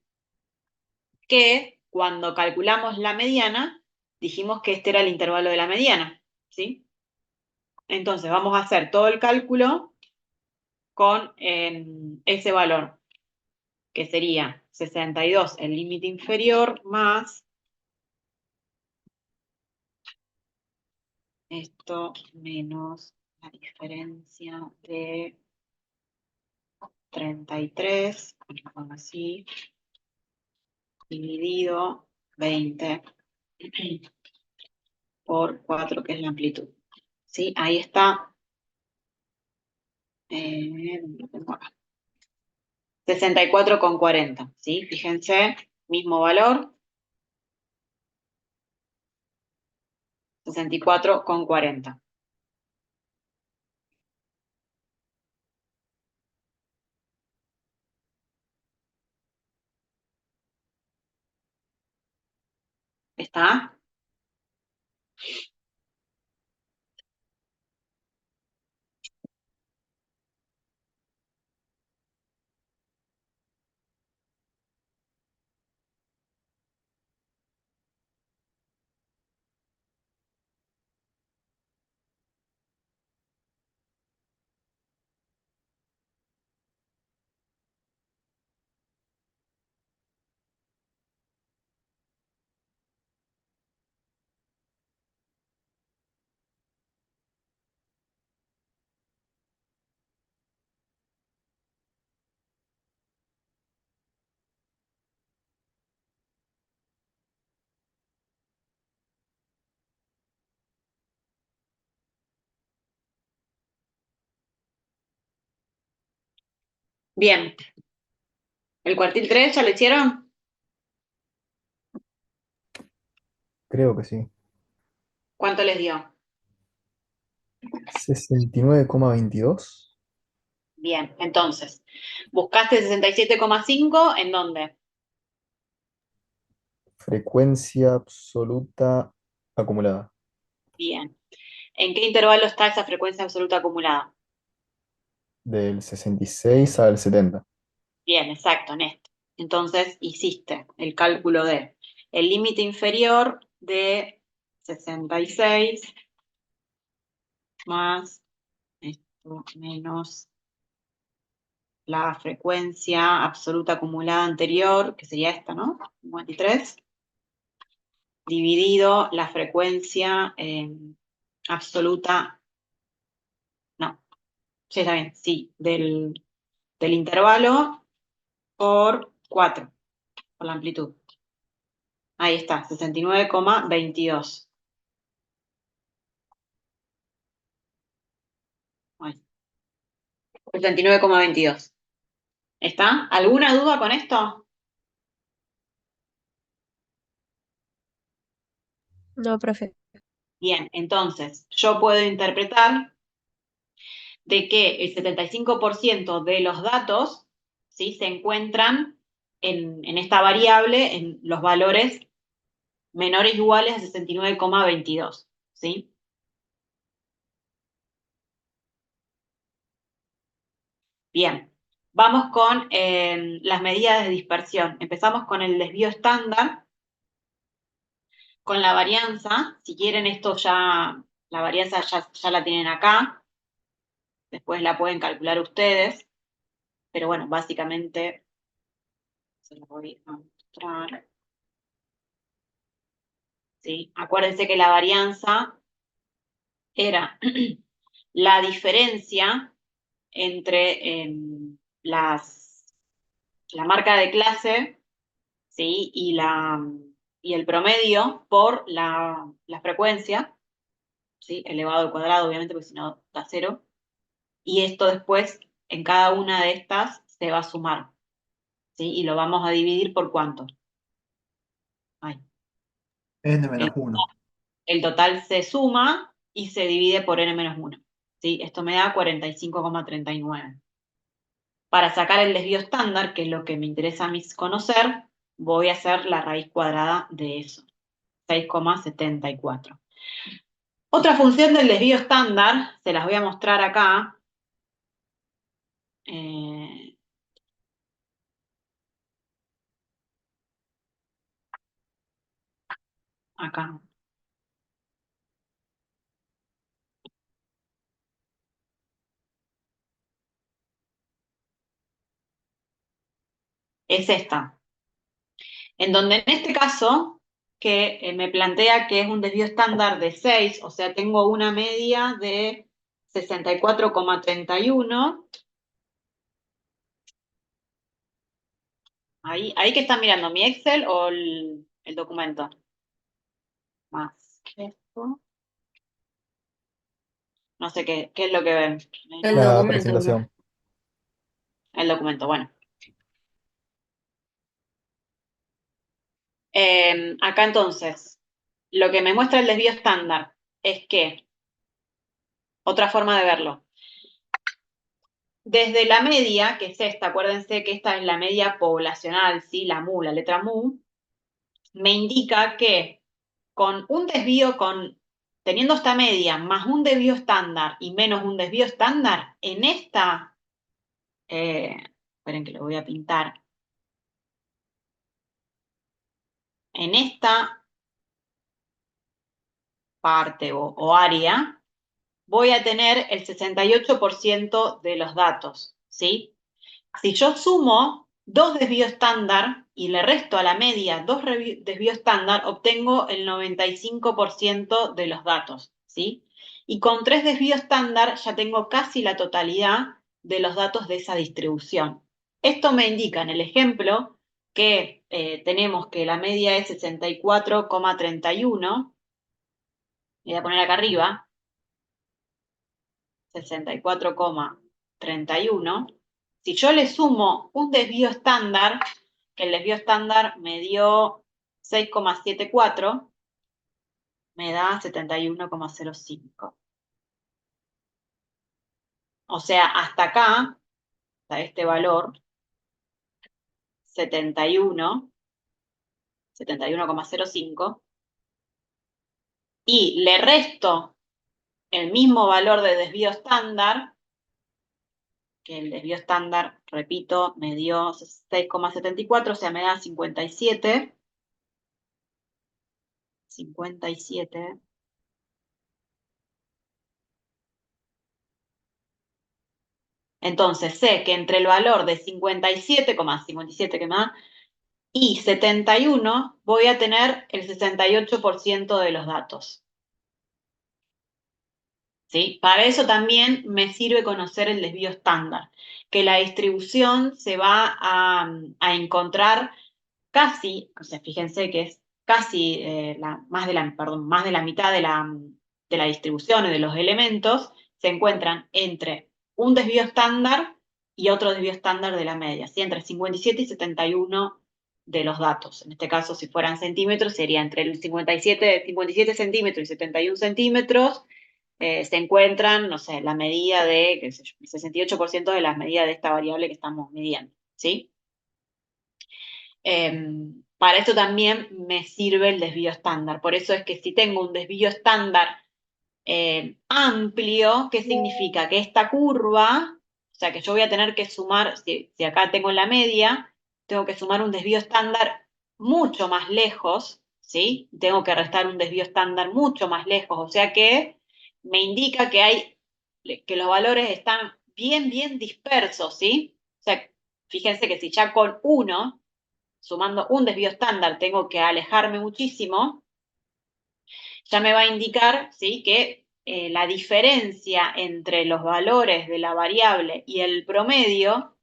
que cuando calculamos la mediana, dijimos que este era el intervalo de la mediana, ¿sí? Entonces, vamos a hacer todo el cálculo con ese valor, que sería 62 el límite inferior más esto menos la diferencia de 33, algo así, dividido 20 por 4, que es la amplitud. ¿Sí? Ahí está. Lo tengo acá. 64,40. ¿Sí? Fíjense, mismo valor. 64,40. ¿Está? Bien. ¿El cuartil 3 ya lo hicieron? Creo que sí. ¿Cuánto les dio? 69,22. Bien, entonces, buscaste 67,5, ¿en dónde? Frecuencia absoluta acumulada. Bien. ¿En qué intervalo está esa frecuencia absoluta acumulada? Del 66 al 70. Bien, exacto, en esto. Entonces, hiciste el cálculo de el límite inferior de 66 más esto menos la frecuencia absoluta acumulada anterior, que sería esta, ¿no? 53, dividido la frecuencia absoluta, no, sí, está bien, sí, del intervalo por 4, por la amplitud. Ahí está, 69,22. Bueno, 69,22. ¿Está? ¿Alguna duda con esto? No, profe. Bien, entonces yo puedo interpretar de que el 75% de los datos, ¿sí?, se encuentran en esta variable en los valores menores o iguales a 69,22, ¿sí? Bien, vamos con las medidas de dispersión. Empezamos con el desvío estándar, con la varianza. Si quieren esto ya, la varianza ya la tienen acá. Después la pueden calcular ustedes. Pero bueno, básicamente se los voy a mostrar. ¿Sí? Acuérdense que la varianza era la diferencia entre la marca de clase, ¿sí?, y el promedio por la frecuencia, ¿sí?, elevado al cuadrado, obviamente, porque si no da 0. Y esto después, en cada una de estas, se va a sumar, ¿sí? Y lo vamos a dividir por ¿cuánto? Ay. N-1. El total se suma y se divide por n-1. ¿Sí? Esto me da 45,39. Para sacar el desvío estándar, que es lo que me interesa a mí conocer, voy a hacer la raíz cuadrada de eso, 6,74. Otra función del desvío estándar, se las voy a mostrar acá. Acá. Es esta. En donde en este caso, que me plantea que es un desvío estándar de 6, o sea, tengo una media de 64,31. Ahí que están mirando, ¿mi Excel o el documento? Más esto. No sé qué es lo que ven. El La documento, presentación. El documento, bueno. Acá entonces, lo que me muestra el desvío estándar es que, otra forma de verlo, desde la media, que es esta, acuérdense que esta es la media poblacional, ¿sí? La mu, la letra mu, me indica que con un desvío, teniendo esta media más un desvío estándar y menos un desvío estándar, en esta, esperen que lo voy a pintar, en esta parte o área, voy a tener el 68% de los datos, ¿sí? Si yo sumo dos desvíos estándar y le resto a la media dos desvíos estándar, obtengo el 95% de los datos, ¿sí? Y con tres desvíos estándar ya tengo casi la totalidad de los datos de esa distribución. Esto me indica en el ejemplo que tenemos que la media es 64,31. Voy a poner acá arriba, 64,31. Si yo le sumo un desvío estándar, que el desvío estándar me dio 6,74, me da 71,05. O sea, hasta acá, hasta este valor, 71,05, y le resto el mismo valor de desvío estándar, que el desvío estándar, repito, me dio 6,74, o sea, me da 57. Entonces sé que entre el valor de 57,57 que más y 71 voy a tener el 68% de los datos. ¿Sí? Para eso también me sirve conocer el desvío estándar, que la distribución se va a encontrar casi, o sea, fíjense que es casi más de la mitad de la distribución y de los elementos se encuentran entre un desvío estándar y otro desvío estándar de la media, ¿sí? Entre 57 y 71 de los datos. En este caso, si fueran centímetros, sería entre el 57 centímetros y 71 centímetros, se encuentran, no sé, la medida de, qué sé yo, el 68% de las medidas de esta variable que estamos midiendo, ¿sí? Para esto también me sirve el desvío estándar. Por eso es que si tengo un desvío estándar amplio, ¿qué significa? Que esta curva, o sea, que yo voy a tener que sumar, si acá tengo la media, tengo que sumar un desvío estándar mucho más lejos, ¿sí? Tengo que restar un desvío estándar mucho más lejos, o sea que me indica que los valores están bien, bien dispersos, ¿sí? O sea, fíjense que si ya con uno, sumando un desvío estándar, tengo que alejarme muchísimo, ya me va a indicar, ¿sí?, que la diferencia entre los valores de la variable y el promedio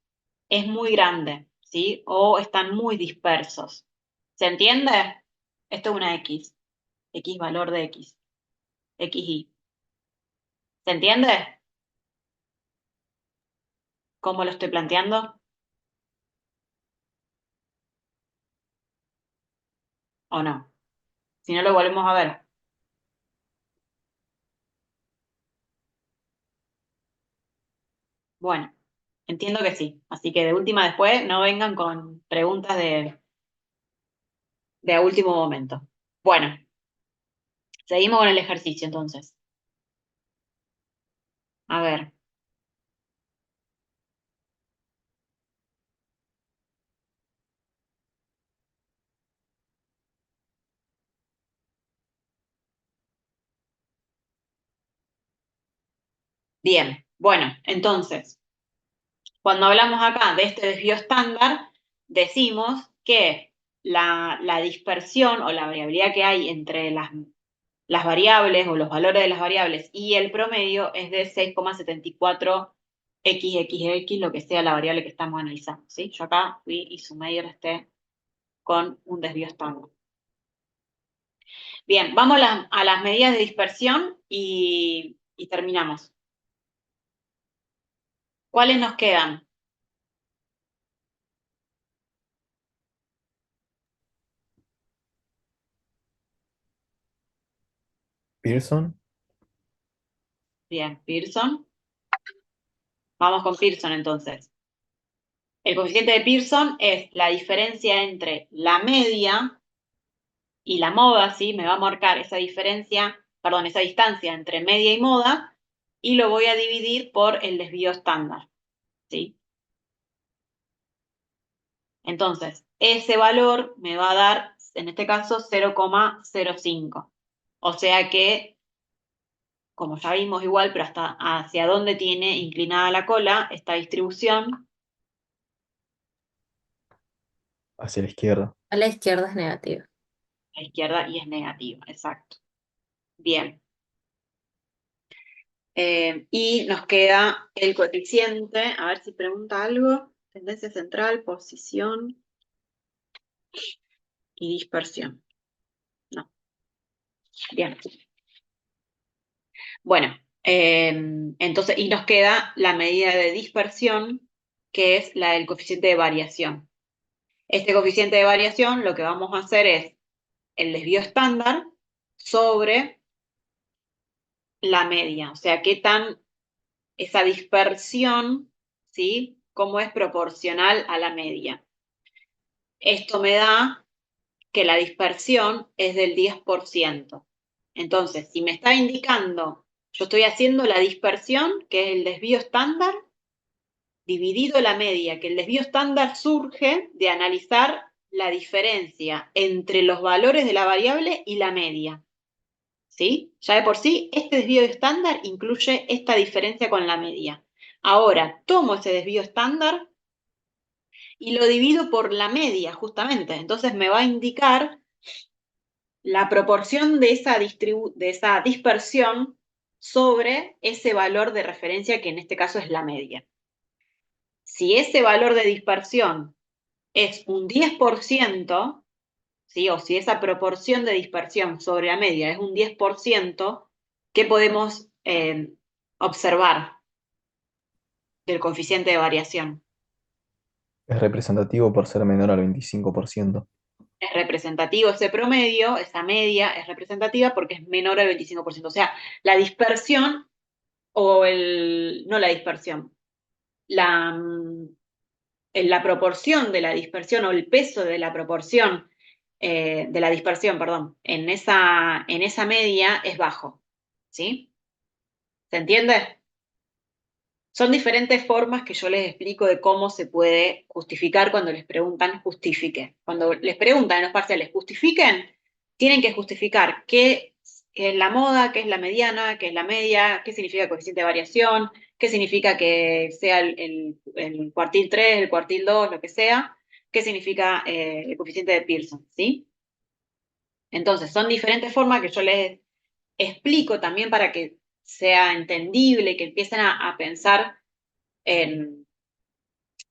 es muy grande, ¿sí? O están muy dispersos. ¿Se entiende? Esto es una X. X valor de X. XY. ¿Se entiende? ¿Cómo lo estoy planteando? ¿O no? Si no, lo volvemos a ver. Bueno, entiendo que sí. Así que de última después no vengan con preguntas de a último momento. Bueno, seguimos con el ejercicio entonces. A ver. Bien, bueno, entonces, cuando hablamos acá de este desvío estándar, decimos que la dispersión o la variabilidad que hay entre las variables o los valores de las variables y el promedio es de 6,74 xxx, lo que sea la variable que estamos analizando, ¿sí? Yo acá fui y sumé y resté con un desvío estándar. Bien, vamos a las medidas de dispersión y terminamos. ¿Cuáles nos quedan? Pearson, Bien, Pearson. Vamos con Pearson entonces. El coeficiente de Pearson es la diferencia entre la media y la moda, ¿sí? Me va a marcar esa diferencia, perdón, esa distancia entre media y moda, y lo voy a dividir por el desvío estándar, ¿sí? Entonces, ese valor me va a dar, en este caso, 0,05. O sea que, como ya vimos igual, pero hasta hacia dónde tiene inclinada la cola esta distribución, hacia la izquierda. A la izquierda es negativa. a la izquierda, y es negativa, exacto. Bien. Y nos queda el coeficiente, a ver si pregunta algo, tendencia central, posición y dispersión. No. Bien. Bueno, entonces, y nos queda la medida de dispersión, que es la del coeficiente de variación. Este coeficiente de variación, lo que vamos a hacer es el desvío estándar sobre la media, o sea, qué tan esa dispersión, ¿sí?, cómo es proporcional a la media. Esto me da que la dispersión es del 10%. Entonces, si me está indicando, yo estoy haciendo la dispersión, que es el desvío estándar, dividido la media, que el desvío estándar surge de analizar la diferencia entre los valores de la variable y la media. ¿Sí? Ya de por sí, este desvío estándar incluye esta diferencia con la media. Ahora, tomo ese desvío estándar y lo divido por la media, justamente. Entonces me va a indicar la proporción de esa dispersión sobre ese valor de referencia, que en este caso es la media. Si ese valor de dispersión es un 10%, ¿sí?, o si esa proporción de dispersión sobre la media es un 10%, ¿qué podemos observar del coeficiente de variación? Es representativo por ser menor al 25%. Es representativo ese promedio, esa media es representativa porque es menor al 25%. O sea, la dispersión no la dispersión, la, la proporción de la dispersión o el peso de la proporción de la dispersión, perdón, en esa media es bajo. ¿Sí? ¿Se entiende? Son diferentes formas que yo les explico de cómo se puede justificar cuando les preguntan justifique. Cuando les preguntan en los parciales justifiquen, tienen que justificar qué es la moda, qué es la mediana, qué es la media, qué significa coeficiente de variación, qué significa que sea el cuartil 3, el cuartil 2, lo que sea, qué significa el coeficiente de Pearson, ¿sí? Entonces, son diferentes formas que yo les explico también para que sea entendible, que empiecen a pensar en,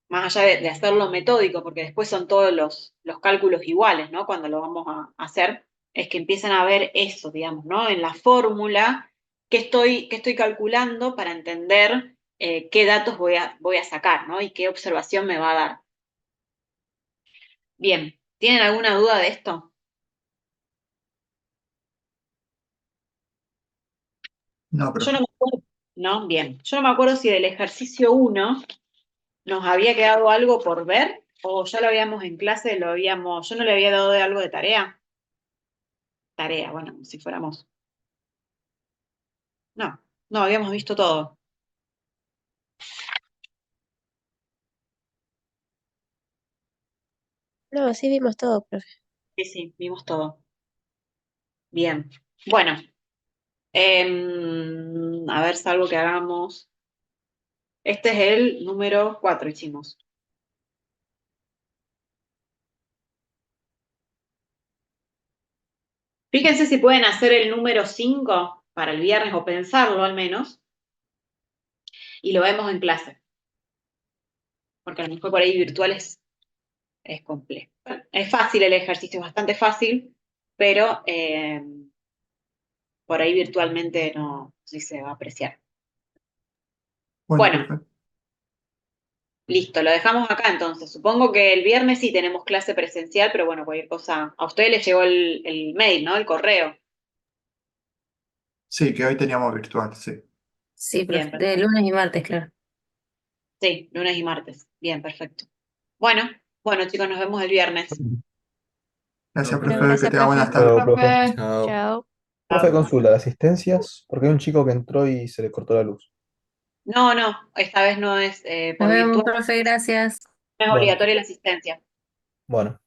más allá de hacerlo metódico, porque después son todos los cálculos iguales, ¿no? Cuando lo vamos a hacer, es que empiecen a ver eso, digamos, ¿no? En la fórmula, qué estoy calculando para entender qué datos voy a sacar, ¿no? Y qué observación me va a dar. Bien, ¿tienen alguna duda de esto? No, Yo profe. no me acuerdo, ¿no? Bien, yo no me acuerdo si del ejercicio 1 nos había quedado algo por ver o ya lo habíamos en clase, yo no le había dado de algo de tarea. Tarea, bueno, si fuéramos. No, no, habíamos visto todo. No, sí vimos todo, profe. Sí, sí, vimos todo. Bien. Bueno, a ver, salvo que hagamos. Este es el número 4, hicimos. Fíjense si pueden hacer el número 5 para el viernes o pensarlo al menos, y lo vemos en clase. Porque a lo mejor por ahí virtual es complejo. Es fácil el ejercicio, es bastante fácil, pero por ahí virtualmente no sé si se va a apreciar. Bueno, Bueno, profe. listo, lo dejamos acá entonces. Supongo que el viernes sí tenemos clase presencial, pero bueno, cualquier cosa. A ustedes les llegó el mail, ¿no? El correo. Sí, que hoy teníamos virtual, sí. Sí, Bien, profe. De lunes y martes, claro. sí, lunes y martes. Bien, perfecto. Bueno, bueno, chicos, nos vemos el viernes. Gracias, Profe. Bueno, profe, que gracias, tenga buenas profe. tardes. Luego, profe. Chao. Chao. Profe, consulta, las asistencias, porque hay un chico que entró y se le cortó la luz. No, no, esta vez no es Nos por vemos, virtual, profe, gracias. no es Bueno, obligatoria la asistencia. bueno.